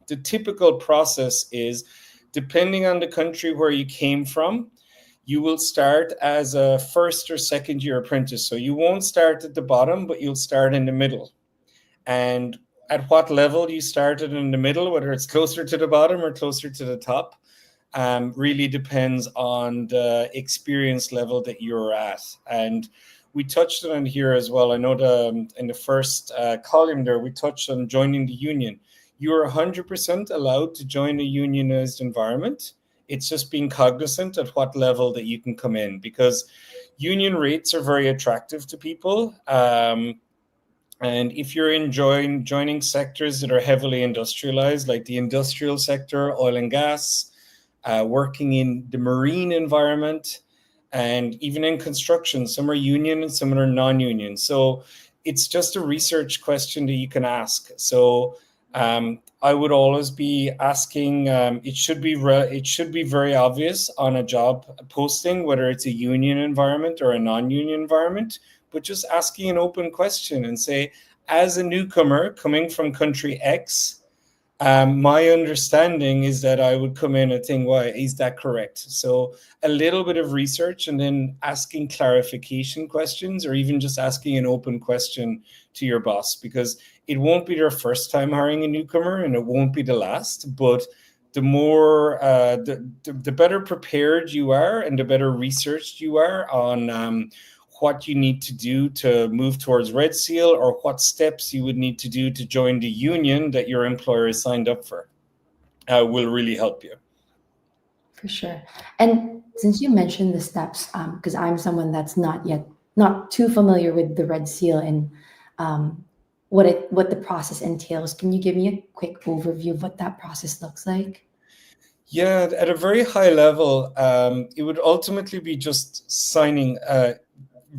Speaker 3: The typical process is, depending on the country where you came from, you will start as a first or second year apprentice. So you won't start at the bottom, but you'll start in the middle. And at what level you started in the middle, whether it's closer to the bottom or closer to the top, really depends on the experience level that you're at. And we touched on here as well. I know in the first column there, we touched on joining the union. You're 100% allowed to join a unionized environment. It's just being cognizant at what level that you can come in, because union rates are very attractive to people. And if you're joining sectors that are heavily industrialized, like the industrial sector, oil and gas, working in the marine environment, And even in construction, some are union and some are non-union. So it's just a research question that you can ask. So I would always be asking. It should be very obvious on a job posting whether it's a union environment or a non-union environment. But just asking an open question and say, as a newcomer coming from country X, my understanding is that I would come in and think, why is that correct? So a little bit of research and then asking clarification questions, or even just asking an open question to your boss, because it won't be their first time hiring a newcomer and it won't be the last. But the more, the better prepared you are and the better researched you are on what you need to do to move towards Red Seal, or what steps you would need to do to join the union that your employer is signed up for, will really help you.
Speaker 1: For sure. And since you mentioned the steps, because I'm someone that's not too familiar with the Red Seal and what the process entails, can you give me a quick overview of what that process looks like?
Speaker 3: Yeah, at a very high level, it would ultimately be just signing,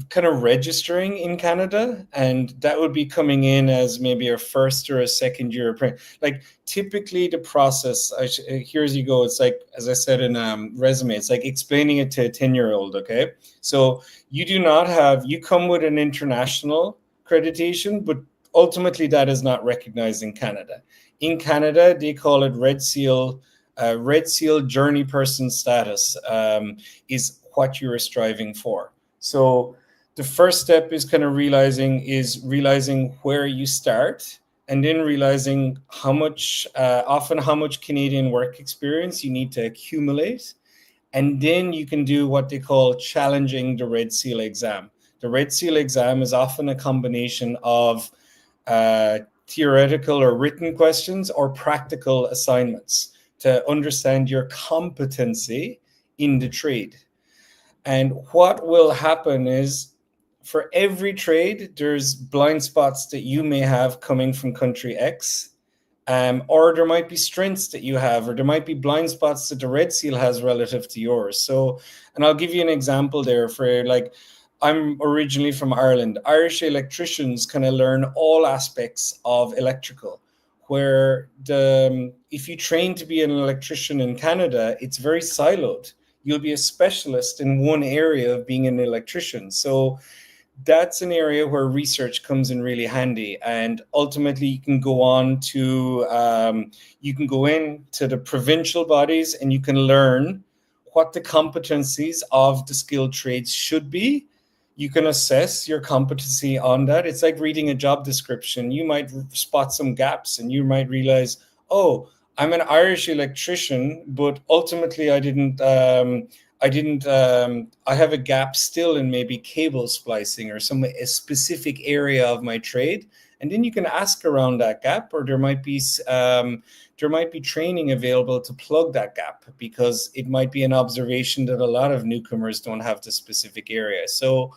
Speaker 3: kind of registering in Canada, and that would be coming in as maybe a first or a second year apprentice. Like typically the process, here as you go, it's like, as I said in resume, it's like explaining it to a 10-year-old, okay? So you come with an international accreditation, but ultimately that is not recognized in Canada. In Canada, they call it Red Seal journey person status, is what you're striving for. So the first step is kind of realizing where you start, and then realizing how much Canadian work experience you need to accumulate. And then you can do what they call challenging the Red Seal exam. The Red Seal exam is often a combination of theoretical or written questions or practical assignments to understand your competency in the trade. And what will happen is, for every trade, there's blind spots that you may have coming from country X, or there might be strengths that you have, or there might be blind spots that the Red Seal has relative to yours. So, and I'll give you an example there. For like, I'm originally from Ireland. Irish electricians kind of learn all aspects of electrical, where if you train to be an electrician in Canada, it's very siloed. You'll be a specialist in one area of being an electrician. So that's an area where research comes in really handy. And ultimately you can go into the provincial bodies and you can learn what the competencies of the skilled trades should be. You can assess your competency on that. It's like reading a job description. You might spot some gaps and you might realize, oh, I'm an Irish electrician, but ultimately I have a gap still in maybe cable splicing or a specific area of my trade. And then you can ask around that gap, or there might be training available to plug that gap, because it might be an observation that a lot of newcomers don't have the specific area. So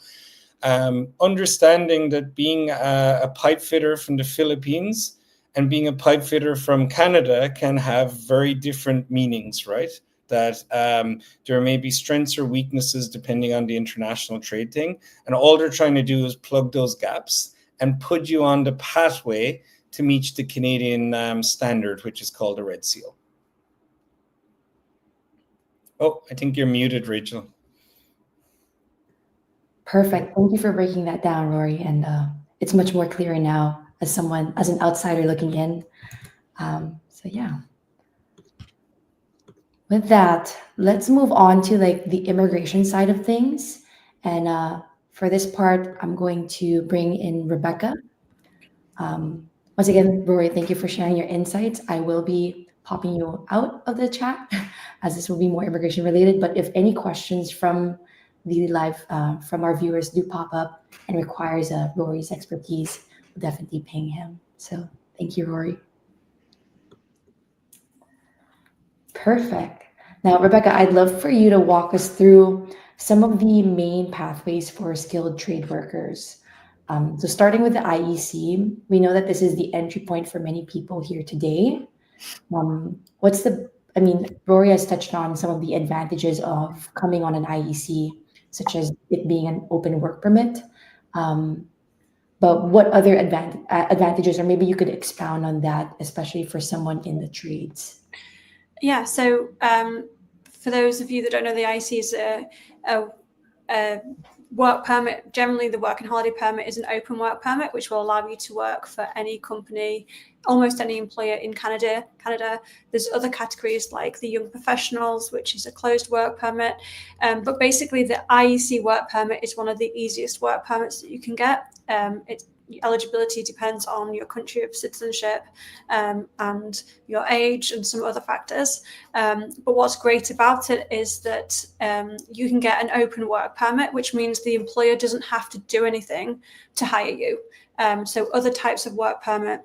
Speaker 3: understanding that being a pipe fitter from the Philippines and being a pipe fitter from Canada can have very different meanings, right? That there may be strengths or weaknesses depending on the international trade thing. And all they're trying to do is plug those gaps and put you on the pathway to meet the Canadian standard, which is called a Red Seal. Oh, I think you're muted, Rachel.
Speaker 1: Perfect. Thank you for breaking that down, Rory. And it's much more clear now as an outsider looking in. So yeah. With that, let's move on to like the immigration side of things. And for this part, I'm going to bring in Rebecca. Once again, Rory, thank you for sharing your insights. I will be popping you out of the chat as this will be more immigration related. But if any questions from the live, from our viewers do pop up and requires Rory's expertise, we'll definitely ping him. So thank you, Rory. Perfect. Now, Rebecca, I'd love for you to walk us through some of the main pathways for skilled trade workers. So starting with the IEC, we know that this is the entry point for many people here today. Rory has touched on some of the advantages of coming on an IEC. such as it being an open work permit. But what other advantages, or maybe you could expound on that, especially for someone in the trades?
Speaker 2: Yeah, so for those of you that don't know, the IEC is a work permit. Generally, the work and holiday permit is an open work permit, which will allow you to work for any company, almost any employer in Canada. There's other categories like the young professionals, which is a closed work permit. But basically, the IEC work permit is one of the easiest work permits that you can get. Eligibility depends on your country of citizenship and your age and some other factors. But what's great about it is that you can get an open work permit, which means the employer doesn't have to do anything to hire you. So other types of work permit,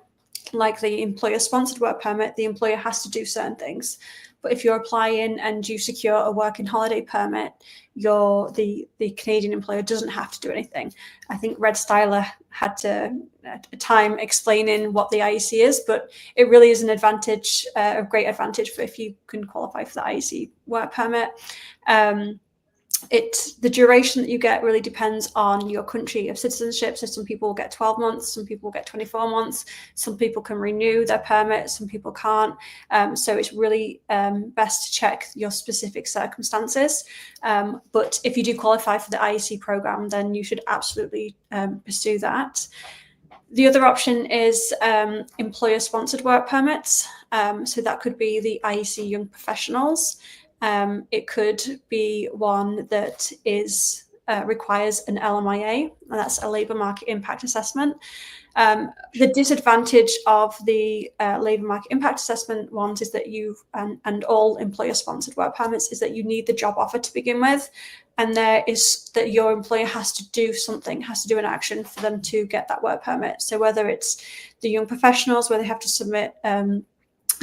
Speaker 2: like the employer-sponsored work permit, the employer has to do certain things. But if you're applying and you secure a working holiday permit, the Canadian employer doesn't have to do anything. I think Red Styler had to a time explaining what the IEC is, but it really is an advantage, a great advantage for if you can qualify for the IEC work permit. The duration that you get really depends on your country of citizenship. So some people will get 12 months, some people will get 24 months, some people can renew their permit, some people can't. So it's really best to check your specific circumstances. But if you do qualify for the IEC program, then you should absolutely pursue that. The other option is employer-sponsored work permits. So that could be the IEC Young Professionals. It could be one that requires an LMIA, and that's a labour market impact assessment. The disadvantage of the labour market impact assessment ones is that and all employer-sponsored work permits is that you need the job offer to begin with, and there is that your employer has to do something, has to do an action for them to get that work permit. So whether it's the young professionals where they have to submit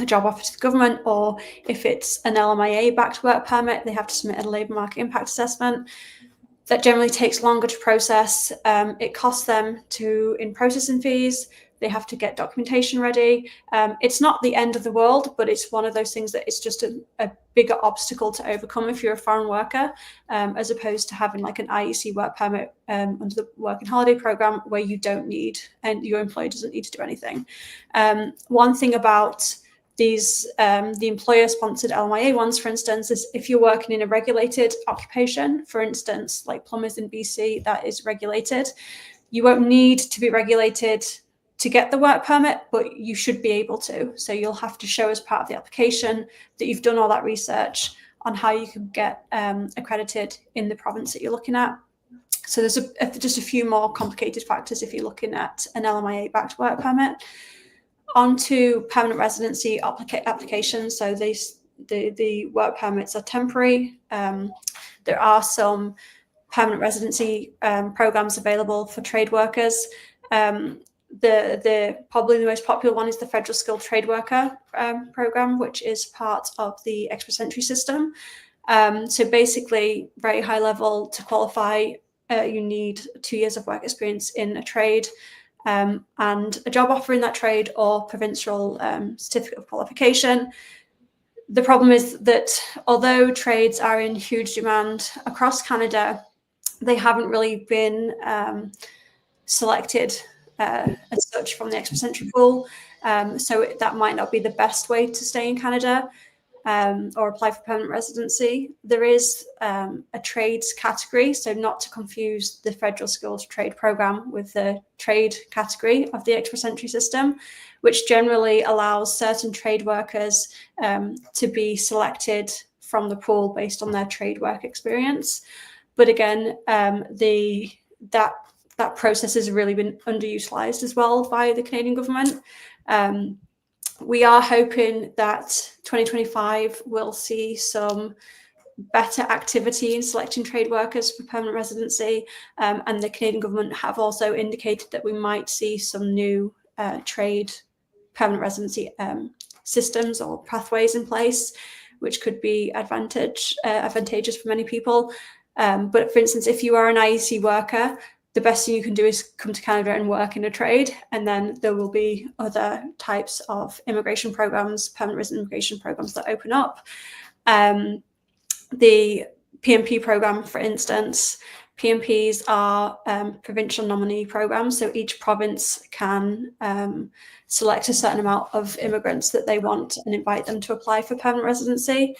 Speaker 2: a job offer to the government, or if it's an LMIA-backed work permit, they have to submit a labour market impact assessment. That generally takes longer to process. It costs them in processing fees. They have to get documentation ready. It's not the end of the world, but it's one of those things that it's just a bigger obstacle to overcome if you're a foreign worker, as opposed to having like an IEC work permit under the work and holiday program where you don't need, and your employer doesn't need to do anything. One thing about these, the employer-sponsored LMIA ones, for instance, is if you're working in a regulated occupation, for instance, like plumbers in BC, that is regulated. You won't need to be regulated to get the work permit, but you should be able to. So you'll have to show as part of the application that you've done all that research on how you can get accredited in the province that you're looking at. So there's just a few more complicated factors if you're looking at an LMIA-backed work permit. Onto permanent residency applications. So the work permits are temporary. There are some permanent residency programs available for trade workers. Probably the most popular one is the Federal Skilled Trade Worker program, which is part of the Express Entry system. So basically, very high level, to qualify, you need 2 years of work experience in a trade, and a job offer in that trade, or provincial certificate of qualification. The problem is that although trades are in huge demand across Canada, they haven't really been selected as such from the Express Entry pool. So that might not be the best way to stay in Canada or apply for permanent residency. There is a trades category, so not to confuse the Federal Skilled Trade Program with the trade category of the Express Entry system, which generally allows certain trade workers to be selected from the pool based on their trade work experience. But again, that process has really been underutilized as well by the Canadian government. We are hoping that 2025 will see some better activity in selecting trade workers for permanent residency, and the Canadian government have also indicated that we might see some new trade permanent residency systems or pathways in place, which could be advantageous for many people. But for instance, if you are an IEC worker, the best thing you can do is come to Canada and work in a trade, and then there will be other types of immigration programs, permanent resident immigration programs that open up. The PMP program, for instance, PMPs are provincial nominee programs. So each province can select a certain amount of immigrants that they want and invite them to apply for permanent residency.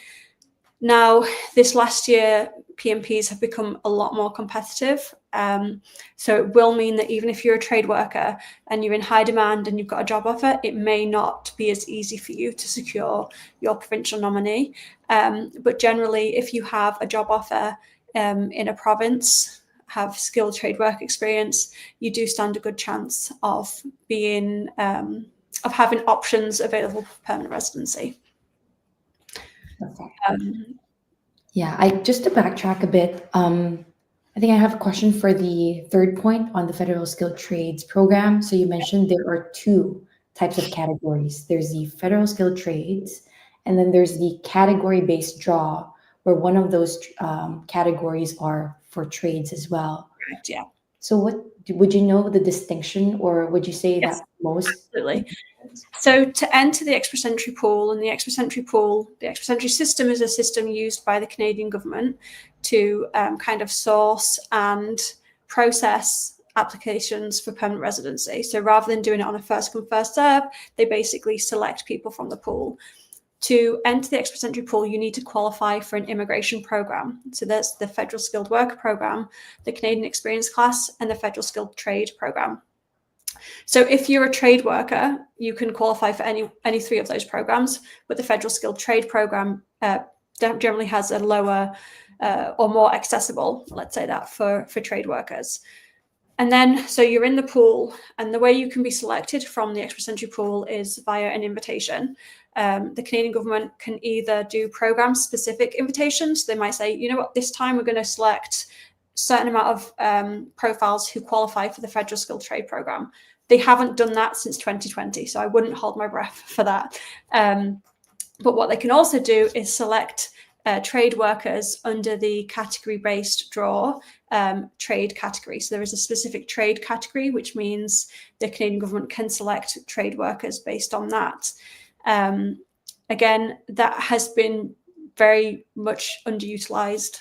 Speaker 2: Now, this last year, PMPs have become a lot more competitive. So it will mean that even if you're a trade worker and you're in high demand and you've got a job offer, it may not be as easy for you to secure your provincial nominee. But generally, if you have a job offer in a province, have skilled trade work experience, you do stand a good chance of being of having options available for permanent residency.
Speaker 1: Yeah, just to backtrack a bit, I think I have a question for the third point on the Federal Skilled Trades Program. So you mentioned there are two types of categories. There's the Federal Skilled Trades, and then there's the category-based draw, where one of those categories are for trades as well.
Speaker 2: Correct, yeah.
Speaker 1: So would you know the distinction, or would you say
Speaker 2: Yes,
Speaker 1: that most?
Speaker 2: Absolutely. So to enter the express entry pool, and the express entry system is a system used by the Canadian government to kind of source and process applications for permanent residency. So rather than doing it on a first come, first serve, they basically select people from the pool. To enter the express entry pool, you need to qualify for an immigration program. So that's the Federal Skilled Worker Program, the Canadian Experience Class, and the Federal Skilled Trade Program. So if you're a trade worker, you can qualify for any three of those programs, but the Federal Skilled Trade Program generally has a lower or more accessible, let's say that, for trade workers. And then, so you're in the pool, and the way you can be selected from the express entry pool is via an invitation. The Canadian government can either do program-specific invitations. They might say, you know what, this time we're going to select a certain amount of profiles who qualify for the Federal Skilled Trade Program. They haven't done that since 2020, so I wouldn't hold my breath for that. But what they can also do is select trade workers under the category-based draw trade category. So there is a specific trade category, which means the Canadian government can select trade workers based on that. Again, that has been very much underutilized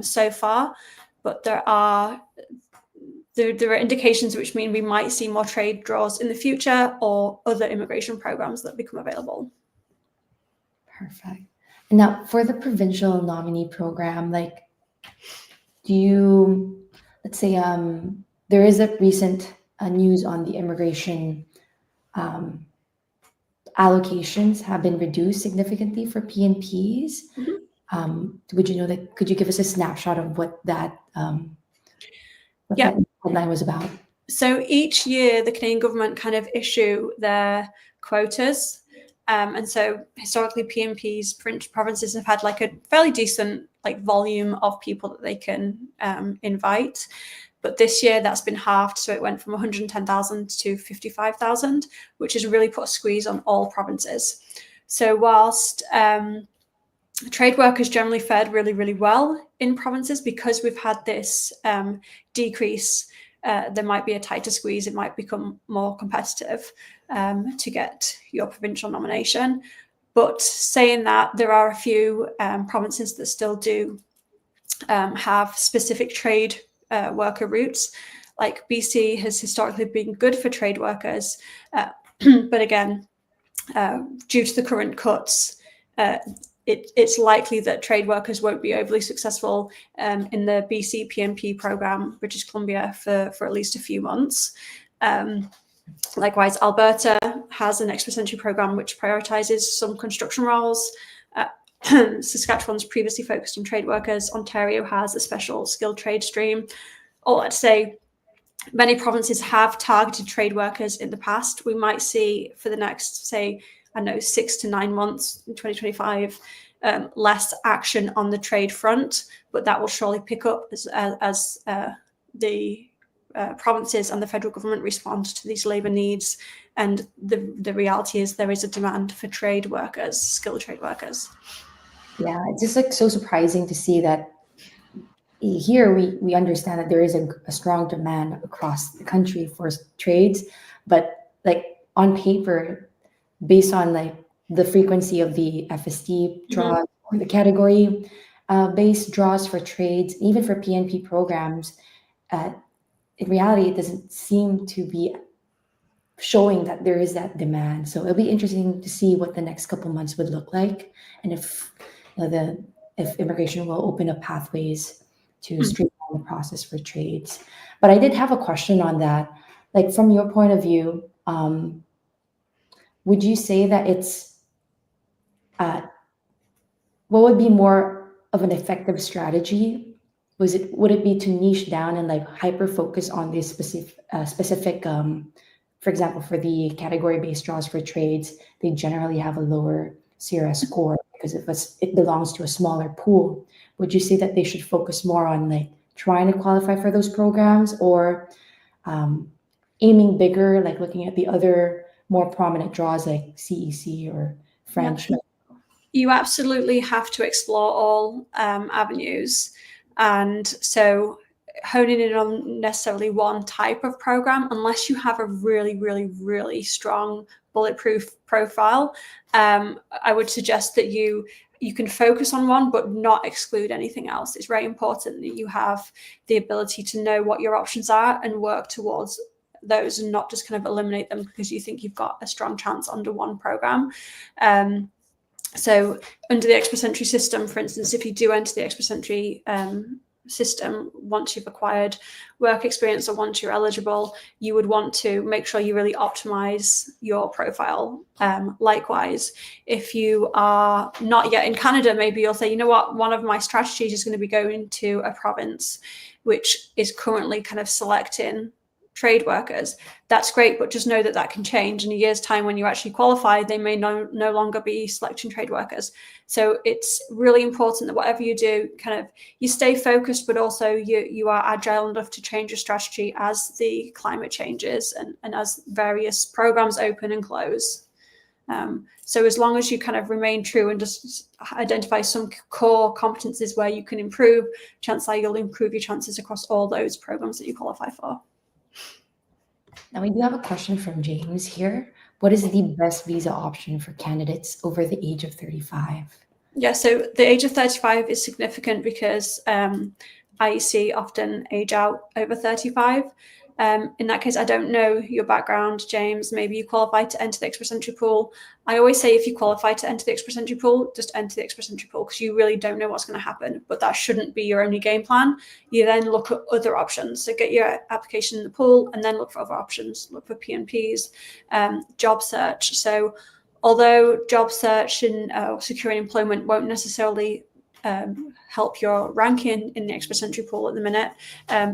Speaker 2: so far, but there are indications which mean we might see more trade draws in the future or other immigration programs that become available.
Speaker 1: Perfect. And now for the provincial nominee program, like, let's say there is a recent news on the immigration allocations have been reduced significantly for PNPs. Would you know that? Could you give us a snapshot of what that headline was about?
Speaker 2: So each year, the Canadian government kind of issue their quotas. And so historically, PNPs, provinces have had like a fairly decent volume of people that they can invite. But this year that's been halved. So it went from 110,000 to 55,000, which has really put a squeeze on all provinces. So whilst trade workers generally fared really, really well in provinces, because we've had this decrease, there might be a tighter squeeze. It might become more competitive to get your provincial nomination. But saying that, there are a few provinces that still do have specific trade worker routes. Like BC has historically been good for trade workers, but again, due to the current cuts, it's likely that trade workers won't be overly successful in the BC PMP program, British Columbia, for at least a few months. Likewise, Alberta has an express entry program which prioritizes some construction roles. Saskatchewan's previously focused on trade workers. Ontario has a special skilled trade stream. All that to say, many provinces have targeted trade workers in the past. We might see for the next, say, 6 to 9 months in 2025, less action on the trade front, but that will surely pick up as the provinces and the federal government respond to these labour needs. And the reality is there is a demand for trade workers, skilled trade workers.
Speaker 1: Yeah, it's just so surprising to see that here we understand that there is a strong demand across the country for trades, but on paper, based on the frequency of the FST draw or the category, based draws for trades, even for PNP programs, in reality, it doesn't seem to be showing that there is that demand. So it'll be interesting to see what the next couple months would look like, and if if immigration will open up pathways to streamline the process for trades. But I did have a question on that. Like, from your point of view, would you say that it's what would be more of an effective strategy? Would it be to niche down and like hyper focus on this specific for example, for the category-based draws for trades, they generally have a lower CRS score because it belongs to a smaller pool. Would you say that they should focus more on like trying to qualify for those programs, or aiming bigger, like looking at the other more prominent draws like CEC or French?
Speaker 2: Yeah. You absolutely have to explore all avenues. And so honing in on necessarily one type of program, unless you have a really, really, really strong bulletproof profile, I would suggest that you can focus on one, but not exclude anything else. It's very important that you have the ability to know what your options are and work towards those, and not just kind of eliminate them because you think you've got a strong chance under one program. So under the Express Entry system, for instance, if you do enter the Express Entry system, once you've acquired work experience or once you're eligible, you would want to make sure you really optimize your profile. Likewise, if you are not yet in Canada, maybe you'll say, you know what, one of my strategies is going to be going to a province which is currently kind of selecting trade workers. That's great, but just know that that can change in a year's time. When you actually qualify, they may no longer be selecting trade workers. So it's really important that whatever you do, kind of you stay focused, but also you are agile enough to change your strategy as the climate changes and as various programs open and close. So as long as you kind of remain true and just identify some core competencies where you can improve, chances are you'll improve your chances across all those programs that you qualify for.
Speaker 1: Now, we do have a question from James here. What is the best visa option for candidates over the age of 35?
Speaker 2: Yeah, so the age of 35 is significant because IEC often age out over 35. In that case, I don't know your background, James. Maybe you qualify to enter the Express Entry pool. I always say if you qualify to enter the Express Entry pool, just enter the Express Entry pool because you really don't know what's going to happen. But that shouldn't be your only game plan. You then look at other options. So get your application in the pool and then look for other options. Look for PNPs, job search. So although job search and securing employment won't necessarily help your ranking in the Express Entry pool at the minute,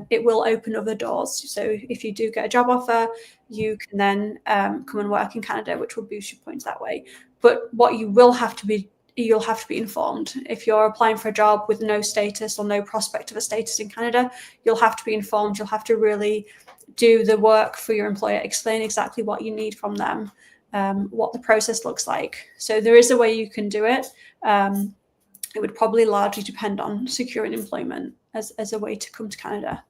Speaker 2: it will open other doors. So if you do get a job offer, you can then come and work in Canada, which will boost your points that way. But what you will have to be, you'll have to be informed. If you're applying for a job with no status or no prospect of a status in Canada, you'll have to be informed. You'll have to really do the work for your employer, explain exactly what you need from them, what the process looks like. So there is a way you can do it. It would probably largely depend on securing employment as a way to come to Canada.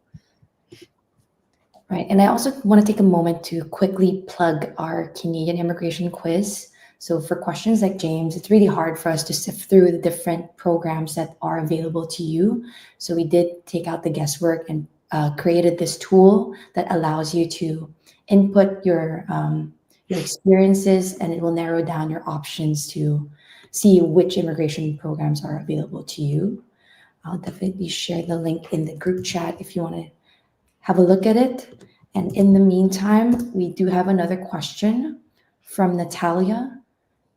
Speaker 1: Right. And I also want to take a moment to quickly plug our Canadian immigration quiz. So for questions like James, it's really hard for us to sift through the different programs that are available to you. So we did take out the guesswork and created this tool that allows you to input your experiences, and it will narrow down your options to see which immigration programs are available to you. I'll definitely share the link in the group chat if you want to have a look at it. And in the meantime, we do have another question from Natalia,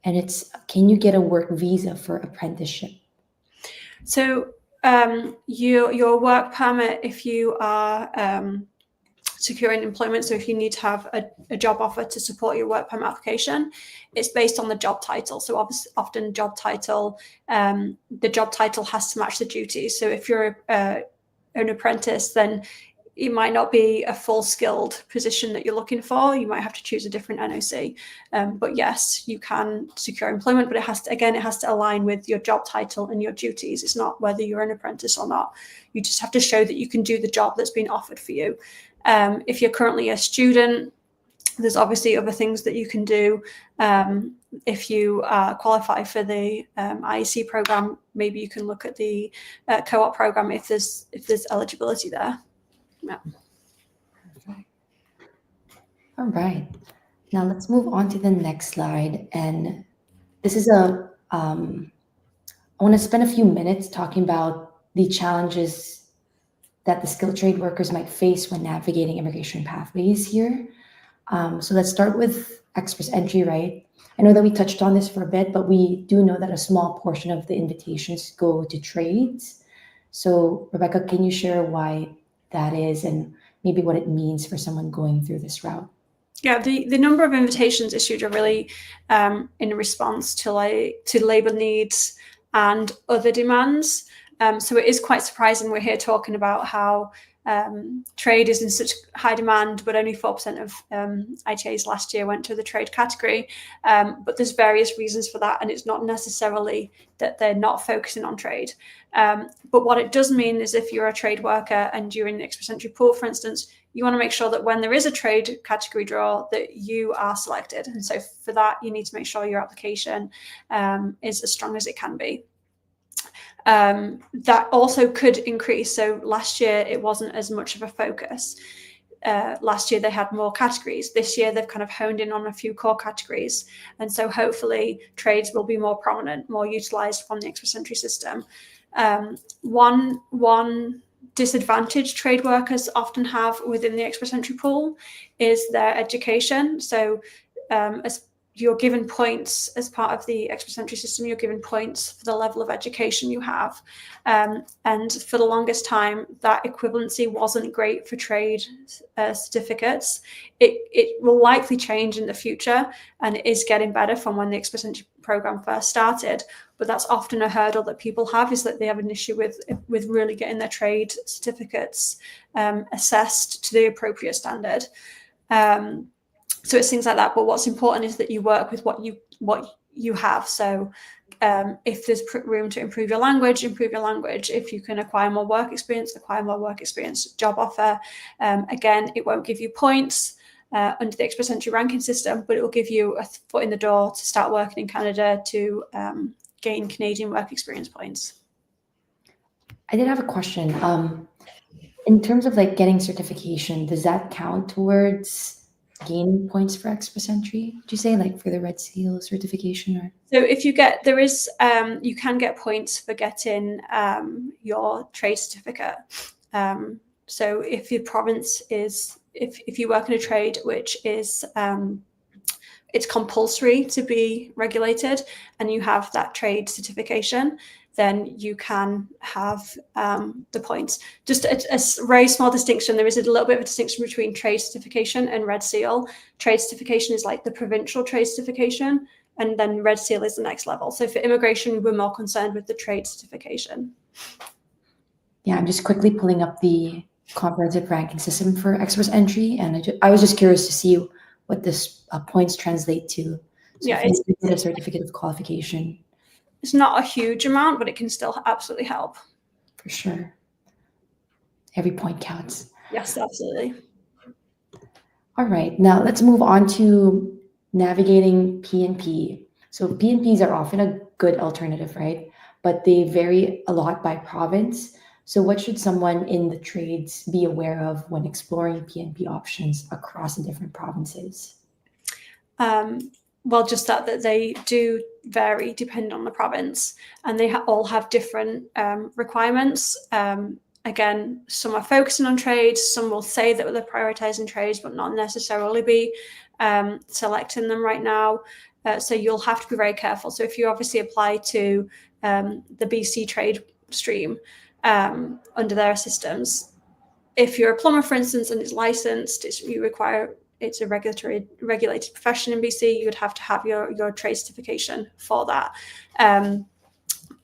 Speaker 1: and it's, can you get a work visa for apprenticeship?
Speaker 2: So your work permit, if you are securing employment, so if you need to have a job offer to support your work permit application, it's based on the job title. So often job title, the job title has to match the duties. So if you're an apprentice, then it might not be a full skilled position that you're looking for. You might have to choose a different NOC. But yes, you can secure employment, but it has to align with your job title and your duties. It's not whether you're an apprentice or not. You just have to show that you can do the job that's been offered for you. If you're currently a student, There's obviously other things that you can do. If you qualify for the IEC program, maybe you can look at the co-op program if there's eligibility there. Yeah.
Speaker 1: All right. Now let's move on to the next slide. And this is I want to spend a few minutes talking about the challenges that the skilled trade workers might face when navigating immigration pathways here. So let's start with express entry, right? I know that we touched on this for a bit, but we do know that a small portion of the invitations go to trades. So Rebecca, can you share why that is and maybe what it means for someone going through this route?
Speaker 2: Yeah, the number of invitations issued are really in response to labour needs and other demands. So it is quite surprising we're here talking about how trade is in such high demand, but only 4% of ITAs last year went to the trade category. But there's various reasons for that, and it's not necessarily that they're not focusing on trade. But what it does mean is if you're a trade worker and you're in the express entry pool, for instance, you want to make sure that when there is a trade category draw that you are selected. And so for that, you need to make sure your application is as strong as it can be. That also could increase. So last year, it wasn't as much of a focus. Last year, they had more categories. This year, they've kind of honed in on a few core categories. And so hopefully trades will be more prominent, more utilised from the express entry system. One disadvantage trade workers often have within the express entry pool is their education. So as you're given points as part of the express entry system, you're given points for the level of education you have. And for the longest time, that equivalency wasn't great for trade certificates. It will likely change in the future, and it is getting better from when the express entry program first started. But that's often a hurdle that people have, is that they have an issue with really getting their trade certificates assessed to the appropriate standard. So it's things like that. But what's important is that you work with what you have. So if there's room to improve your language, improve your language. If you can acquire more work experience, acquire more work experience. Job offer. Again, it won't give you points under the express entry ranking system, but it will give you a foot in the door to start working in Canada to gain Canadian work experience points.
Speaker 1: I did have a question. In terms of like getting certification, does that count towards gaining points for express entry? Would you say, like for the Red Seal certification? Or
Speaker 2: so if you get, you can get points for getting your trade certificate. So if your province is, if you work in a trade which is it's compulsory to be regulated and you have that trade certification, then you can have the points. Just a very small distinction. There is a little bit of a distinction between trade certification and Red Seal. Trade certification is like the provincial trade certification, and then Red Seal is the next level. So for immigration, we're more concerned with the trade certification.
Speaker 1: Yeah, I'm just quickly pulling up the comprehensive ranking system for express entry, and I was just curious to see what this points translate to. So
Speaker 2: yeah,
Speaker 1: if you get a certificate of qualification.
Speaker 2: It's not a huge amount, but it can still absolutely help.
Speaker 1: For sure. Every point counts.
Speaker 2: Yes, absolutely.
Speaker 1: All right, now let's move on to navigating PNP. So PNPs are often a good alternative, right? But they vary a lot by province. So what should someone in the trades be aware of when exploring PNP options across the different provinces?
Speaker 2: Well, just that they do vary depending on the province, and they all have different requirements. Again, some are focusing on trades, some will say that they're prioritizing trades, but not necessarily be selecting them right now. So you'll have to be very careful. So if you obviously apply to the BC trade stream under their systems, if you're a plumber, for instance, and it's licensed, it's a regulated profession in BC, you would have to have your trade certification for that.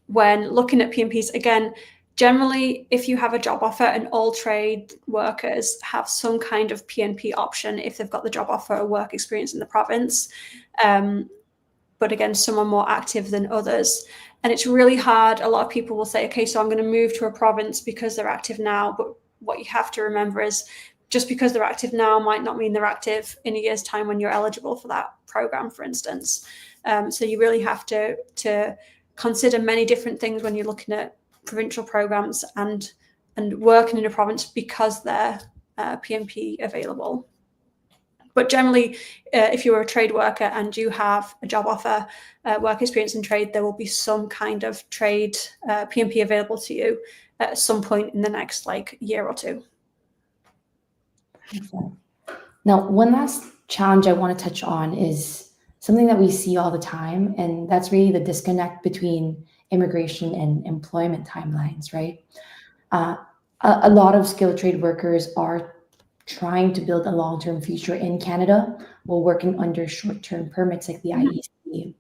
Speaker 2: When looking at PNPs, again, generally, if you have a job offer, and all trade workers have some kind of PNP option if they've got the job offer or work experience in the province. But again, some are more active than others. And it's really hard. A lot of people will say, okay, so I'm going to move to a province because they're active now. But what you have to remember is just because they're active now might not mean they're active in a year's time when you're eligible for that program, for instance. So you really have to consider many different things when you're looking at provincial programs and working in a province because they're PMP available. But generally, if you're a trade worker and you have a job offer, work experience in trade, there will be some kind of trade PMP available to you at some point in the next year or two.
Speaker 1: Now, one last challenge I want to touch on is something that we see all the time, and that's really the disconnect between immigration and employment timelines, right? A lot of skilled trade workers are trying to build a long-term future in Canada while working under short-term permits like the IEC.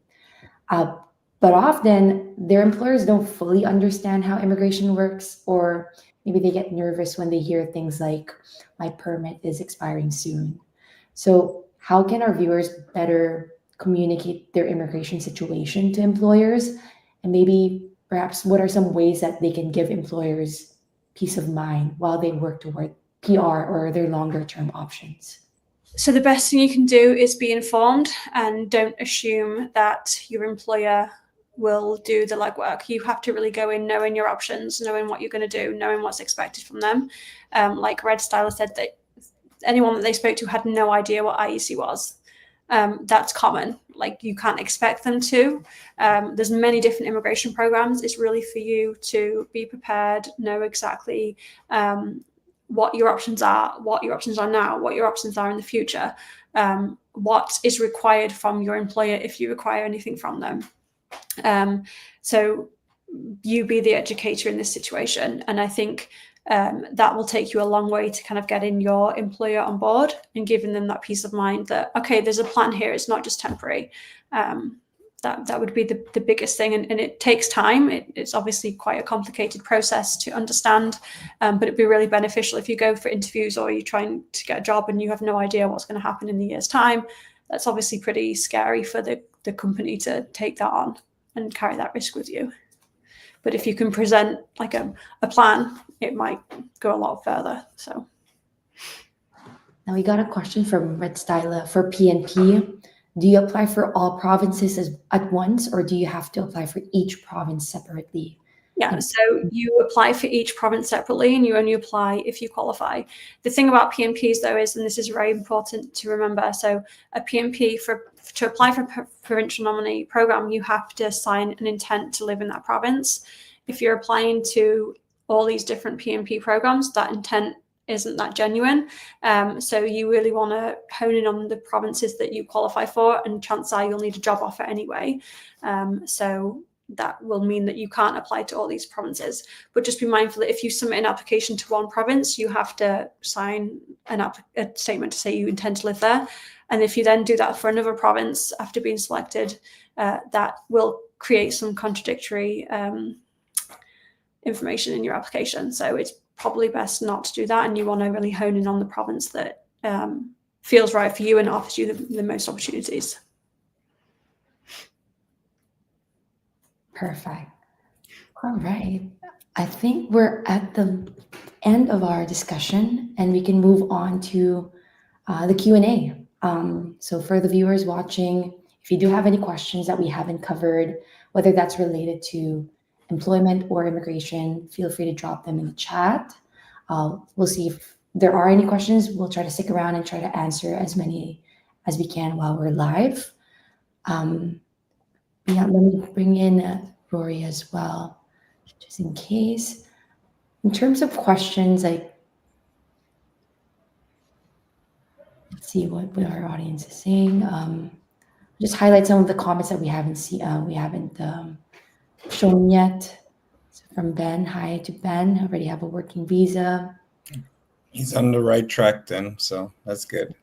Speaker 1: But often their employers don't fully understand how immigration works, or maybe they get nervous when they hear things like, my permit is expiring soon. So how can our viewers better communicate their immigration situation to employers? And maybe perhaps what are some ways that they can give employers peace of mind while they work toward PR or their longer term options?
Speaker 2: So the best thing you can do is be informed and don't assume that your employer will do the legwork. You have to really go in knowing your options, knowing what you're going to do, knowing what's expected from them. Like Red Styler said, that anyone that they spoke to had no idea what IEC was. That's common. You can't expect them to. There's many different immigration programs. It's really for you to be prepared, know exactly what your options are now, what your options are in the future, what is required from your employer if you require anything from them. So you be the educator in this situation. And I think that will take you a long way to kind of getting your employer on board and giving them that peace of mind that, okay, there's a plan here. It's not just temporary. That would be the biggest thing. And it takes time. It's obviously quite a complicated process to understand, but it'd be really beneficial if you go for interviews or you're trying to get a job and you have no idea what's going to happen in the year's time. That's obviously pretty scary for the company to take that on and carry that risk with you. But if you can present a plan, it might go a lot further. So
Speaker 1: now we got a question from Red Styler for PNP. Do you apply for all provinces at once, or do you have to apply for each province separately?
Speaker 2: Yeah, so you apply for each province separately and you only apply if you qualify. The thing about PMPs though is, and this is very important to remember, so a PMP, to apply for a provincial nominee program, you have to sign an intent to live in that province. If you're applying to all these different PMP programs, that intent isn't that genuine. So you really want to hone in on the provinces that you qualify for, and chances are you'll need a job offer anyway. So that will mean that you can't apply to all these provinces. But just be mindful that if you submit an application to one province, you have to sign a statement to say you intend to live there. And if you then do that for another province after being selected, that will create some contradictory information in your application. So it's probably best not to do that, and you want to really hone in on the province that feels right for you and offers you the most opportunities.
Speaker 1: Perfect. All right. I think we're at the end of our discussion, and we can move on to the Q&A. So for the viewers watching, if you do have any questions that we haven't covered, whether that's related to employment or immigration, feel free to drop them in the chat. We'll see if there are any questions. We'll try to stick around and try to answer as many as we can while we're live. Yeah, let me bring in Rory as well, just in case. In terms of questions, let's see what our audience is saying. Just highlight some of the comments that we haven't shown yet. So from Ben, hi to Ben. Already have a working visa.
Speaker 3: He's on the right track then, so that's good.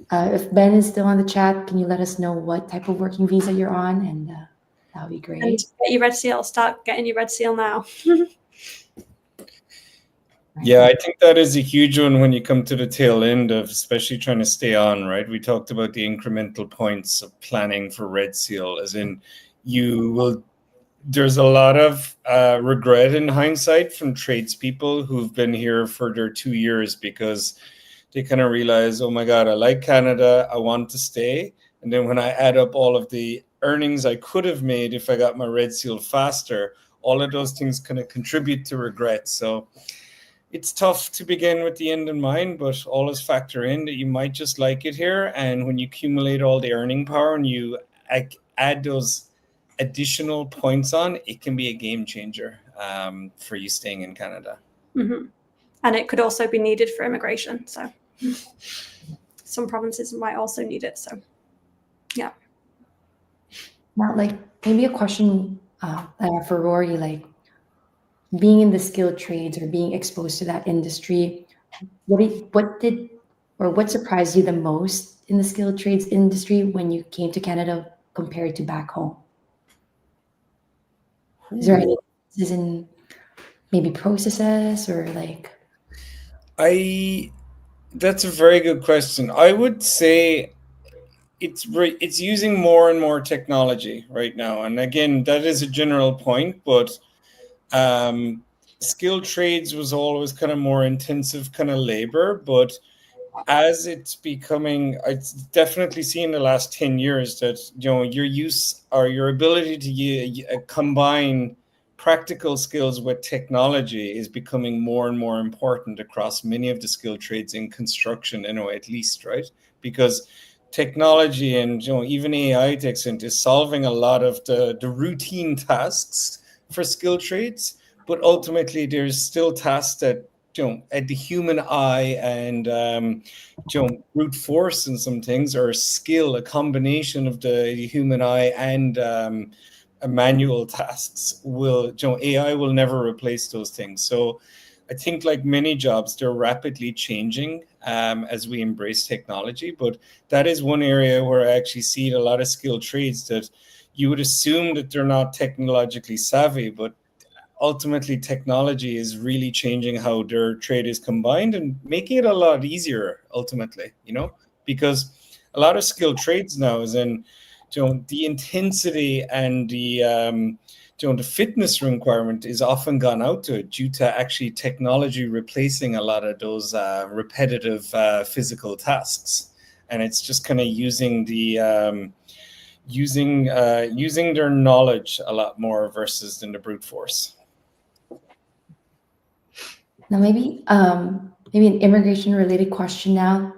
Speaker 1: If Ben is still on the chat, can you let us know what type of working visa you're on? And that would be great.
Speaker 2: And get your red seal. Start getting your red seal now.
Speaker 3: Yeah, I think that is a huge one when you come to the tail end of especially trying to stay on, right? We talked about the incremental points of planning for Red Seal, as in you will there's a lot of regret in hindsight from tradespeople who've been here for their 2 years because they kind of realize, oh my God, I like Canada, I want to stay. And then when I add up all of the earnings I could have made if I got my red seal faster, all of those things kind of contribute to regret. So it's tough to begin with the end in mind, but always factor in that you might just like it here. And when you accumulate all the earning power and you add those additional points on, it can be a game changer for you staying in Canada.
Speaker 2: Mm-hmm. And it could also be needed for immigration. So some provinces might also need it. So yeah.
Speaker 1: Now, like maybe a question for Rory, like being in the skilled trades or being exposed to that industry, what surprised you the most in the skilled trades industry when you came to Canada compared to back home? Is there any differences in maybe processes or like?
Speaker 3: That's a very good question. I would say it's using more and more technology right now, and again, that is a general point, but skilled trades was always kind of more intensive kind of labor, but as it's becoming, it's definitely seen in the last 10 years that your use or your ability to combine practical skills with technology is becoming more and more important across many of the skilled trades in construction, at least, right? Because technology and even AI to extent is solving a lot of the routine tasks for skilled trades, but ultimately there's still tasks that at the human eye and brute force in some things, or skill, a combination of the human eye and manual tasks AI will never replace those things. So I think like many jobs, they're rapidly changing as we embrace technology, but that is one area where I actually see a lot of skilled trades that you would assume that they're not technologically savvy, but ultimately technology is really changing how their trade is combined and making it a lot easier ultimately, because a lot of skilled trades now is in the intensity and the fitness requirement is often gone out to it due to actually technology replacing a lot of those repetitive physical tasks, and it's just kind of using their knowledge a lot more versus than the brute force.
Speaker 1: Now, maybe an immigration related question now,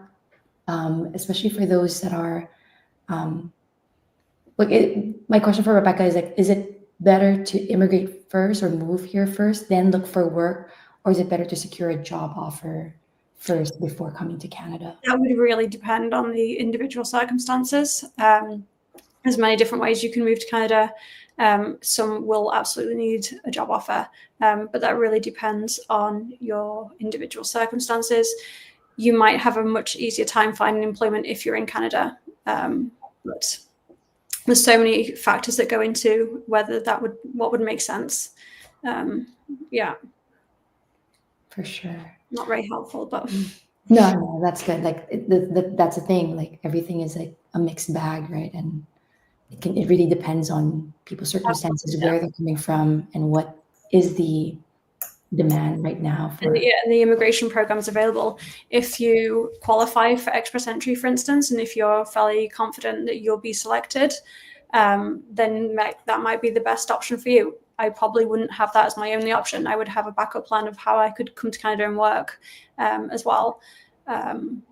Speaker 1: especially for those that are, my question for Rebecca is like, is it better to immigrate first or move here first, then look for work, or is it better to secure a job offer first before coming to Canada?
Speaker 2: That would really depend on the individual circumstances. There's many different ways you can move to Canada. Some will absolutely need a job offer, but that really depends on your individual circumstances. You might have a much easier time finding employment if you're in Canada, but there's so many factors that go into whether what would make sense. Yeah,
Speaker 1: for sure.
Speaker 2: Not very helpful, but
Speaker 1: no, that's good. Like that's the thing. Like everything is like a mixed bag, right? And it really depends on people's circumstances, where they're coming from, and what is the demand right now for
Speaker 2: the immigration programs available. If you qualify for express entry, for instance, and if you're fairly confident that you'll be selected, then that might be the best option for you. I probably wouldn't have that as my only option. I would have a backup plan of how I could come to Canada and work as well.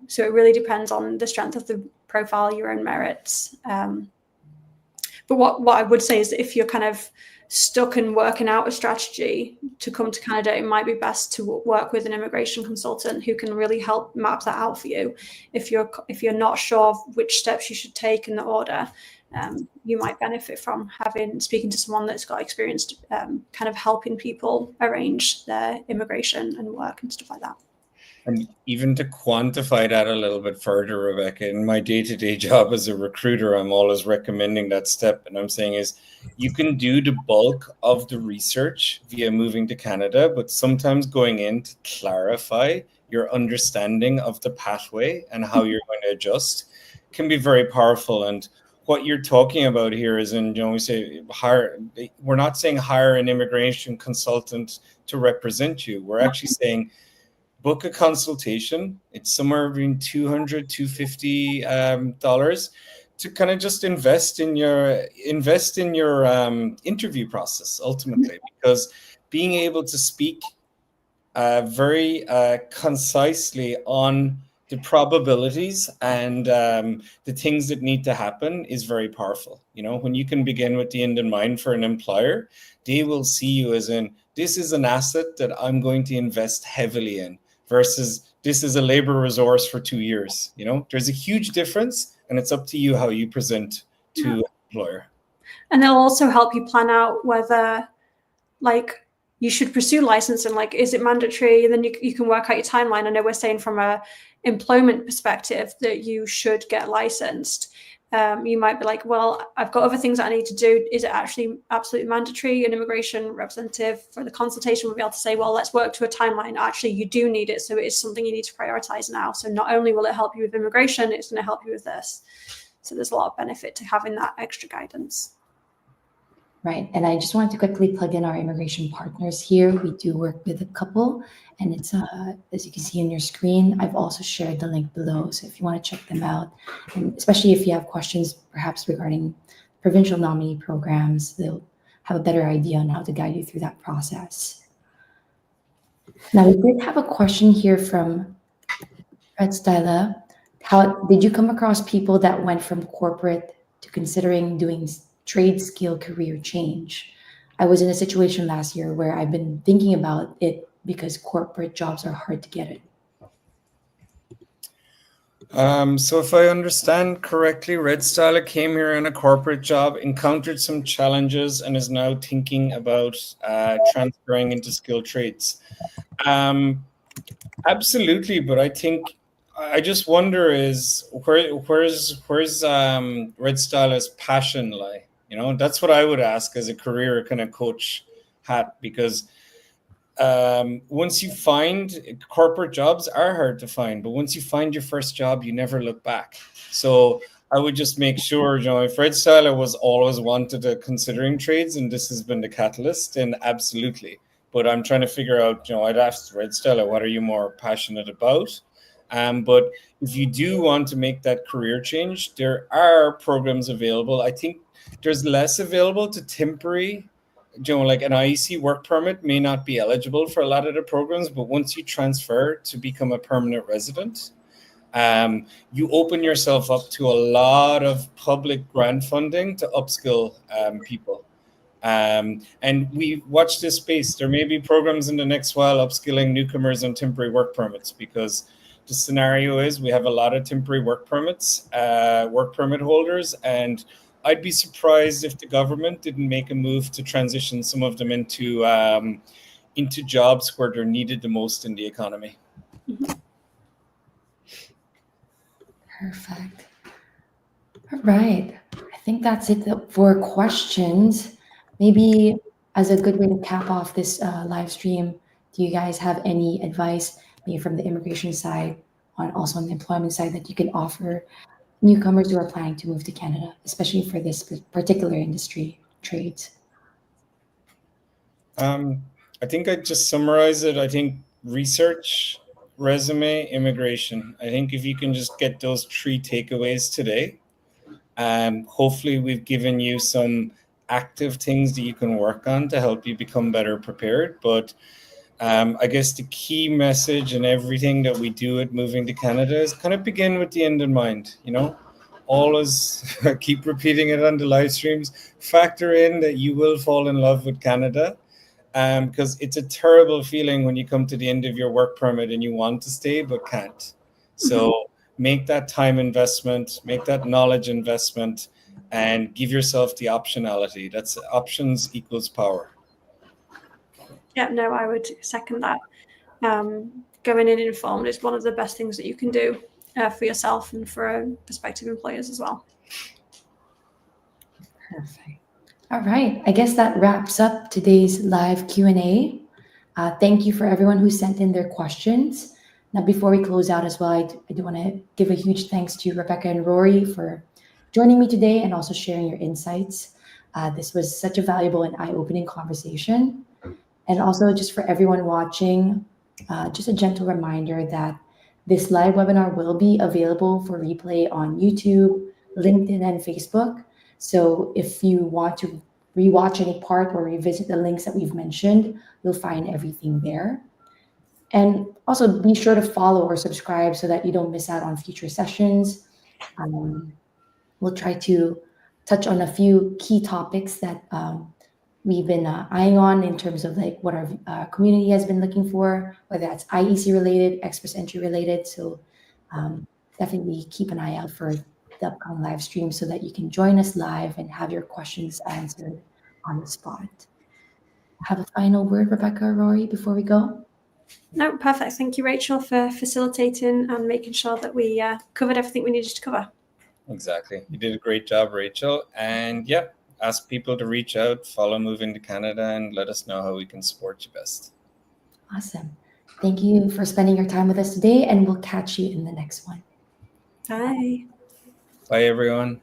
Speaker 2: So it really depends on the strength of the profile, your own merits. But what I would say is that if you're kind of stuck in working out a strategy to come to Canada, it might be best to work with an immigration consultant who can really help map that out for you. If you're not sure of which steps you should take in the order, you might benefit from speaking to someone that's got experience kind of helping people arrange their immigration and work and stuff like that.
Speaker 3: And even to quantify that a little bit further, Rebecca, in my day-to-day job as a recruiter, I'm always recommending that step. And I'm saying is you can do the bulk of the research via moving to Canada, but sometimes going in to clarify your understanding of the pathway and how you're going to adjust can be very powerful. And what you're talking about here is, in, we say hire. We're not saying hire an immigration consultant to represent you. We're actually saying book a consultation. It's somewhere between $200, $250 to kind of just invest in your interview process ultimately, because being able to speak very concisely on the probabilities and the things that need to happen is very powerful. When you can begin with the end in mind for an employer, they will see you as in, this is an asset that I'm going to invest heavily in, versus this is a labor resource for 2 years. There's a huge difference, and it's up to you how you present to an employer.
Speaker 2: And they'll also help you plan out whether, you should pursue licensing, is it mandatory? And then you can work out your timeline. I know we're saying from a employment perspective that you should get licensed. You might be like, well, I've got other things that I need to do. Is it actually absolutely mandatory? An immigration representative for the consultation will be able to say, well, let's work to a timeline. Actually, you do need it. So it is something you need to prioritize now. So not only will it help you with immigration, it's going to help you with this. So there's a lot of benefit to having that extra guidance.
Speaker 1: Right. And I just wanted to quickly plug in our immigration partners here. We do work with a couple, and it's, as you can see on your screen, I've also shared the link below. So if you want to check them out, and especially if you have questions, perhaps regarding provincial nominee programs, they'll have a better idea on how to guide you through that process. Now, we did have a question here from Fred Styla. How did you come across people that went from corporate to considering doing trade skill career change? I was in a situation last year where I've been thinking about it because corporate jobs are hard to get it.
Speaker 3: So if I understand correctly, Red Styler came here in a corporate job, encountered some challenges, and is now thinking about transferring into skilled trades. Absolutely, but I just wonder is where's Red Styler's passion lie? That's what I would ask as a career kind of coach hat, because once you find, corporate jobs are hard to find, but once you find your first job, you never look back. So I would just make sure, if Red Styler was always wanted to considering trades and this has been the catalyst, then absolutely. But I'm trying to figure out, I'd ask Red Styler, what are you more passionate about? But if you do want to make that career change, there are programs available. I think there's less available to temporary, like an IEC work permit may not be eligible for a lot of the programs, but once you transfer to become a permanent resident, you open yourself up to a lot of public grant funding to upskill people. And we watch this space. There may be programs in the next while upskilling newcomers on temporary work permits, because the scenario is we have a lot of temporary work permits, work permit holders, and I'd be surprised if the government didn't make a move to transition some of them into jobs where they're needed the most in the economy.
Speaker 1: Perfect. All right. I think that's it for questions. Maybe as a good way to cap off this live stream, do you guys have any advice, maybe from the immigration side, also on the employment side, that you can offer newcomers who are planning to move to Canada, especially for this particular industry, trades?
Speaker 3: I think I'd just summarize it. I think research, resume, immigration. I think if you can just get those 3 takeaways today, hopefully we've given you some active things that you can work on to help you become better prepared. But I guess the key message in everything that we do at Moving to Canada is kind of begin with the end in mind. Always keep repeating it on the live streams. Factor in that you will fall in love with Canada, because it's a terrible feeling when you come to the end of your work permit and you want to stay but can't. So make that time investment, make that knowledge investment, and give yourself the optionality. That's options equals power.
Speaker 2: Yeah, no, I would second that. Going in informed is one of the best things that you can do for yourself and for prospective employers as well.
Speaker 1: Perfect. All right. I guess that wraps up today's live Q&A. Thank you for everyone who sent in their questions. Now, before we close out as well, I do want to give a huge thanks to Rebecca and Rory for joining me today and also sharing your insights. This was such a valuable and eye-opening conversation. And also, just for everyone watching, just a gentle reminder that this live webinar will be available for replay on YouTube, LinkedIn, and Facebook. So if you want to rewatch any part or revisit the links that we've mentioned, you'll find everything there. And also be sure to follow or subscribe so that you don't miss out on future sessions. We'll try to touch on a few key topics that we've been eyeing on in terms of like what our community has been looking for, whether that's IEC related, Express Entry related. So definitely keep an eye out for the upcoming live stream so that you can join us live and have your questions answered on the spot. Have a final word, Rebecca or Rory, before we go?
Speaker 2: No, perfect. Thank you, Rachel, for facilitating and making sure that we covered everything we needed to cover.
Speaker 3: Exactly. You did a great job, Rachel. And yeah, ask people to reach out, follow Moving to Canada, and let us know how we can support you best.
Speaker 1: Awesome. Thank you for spending your time with us today, and we'll catch you in the next one.
Speaker 2: Bye.
Speaker 3: Bye, everyone.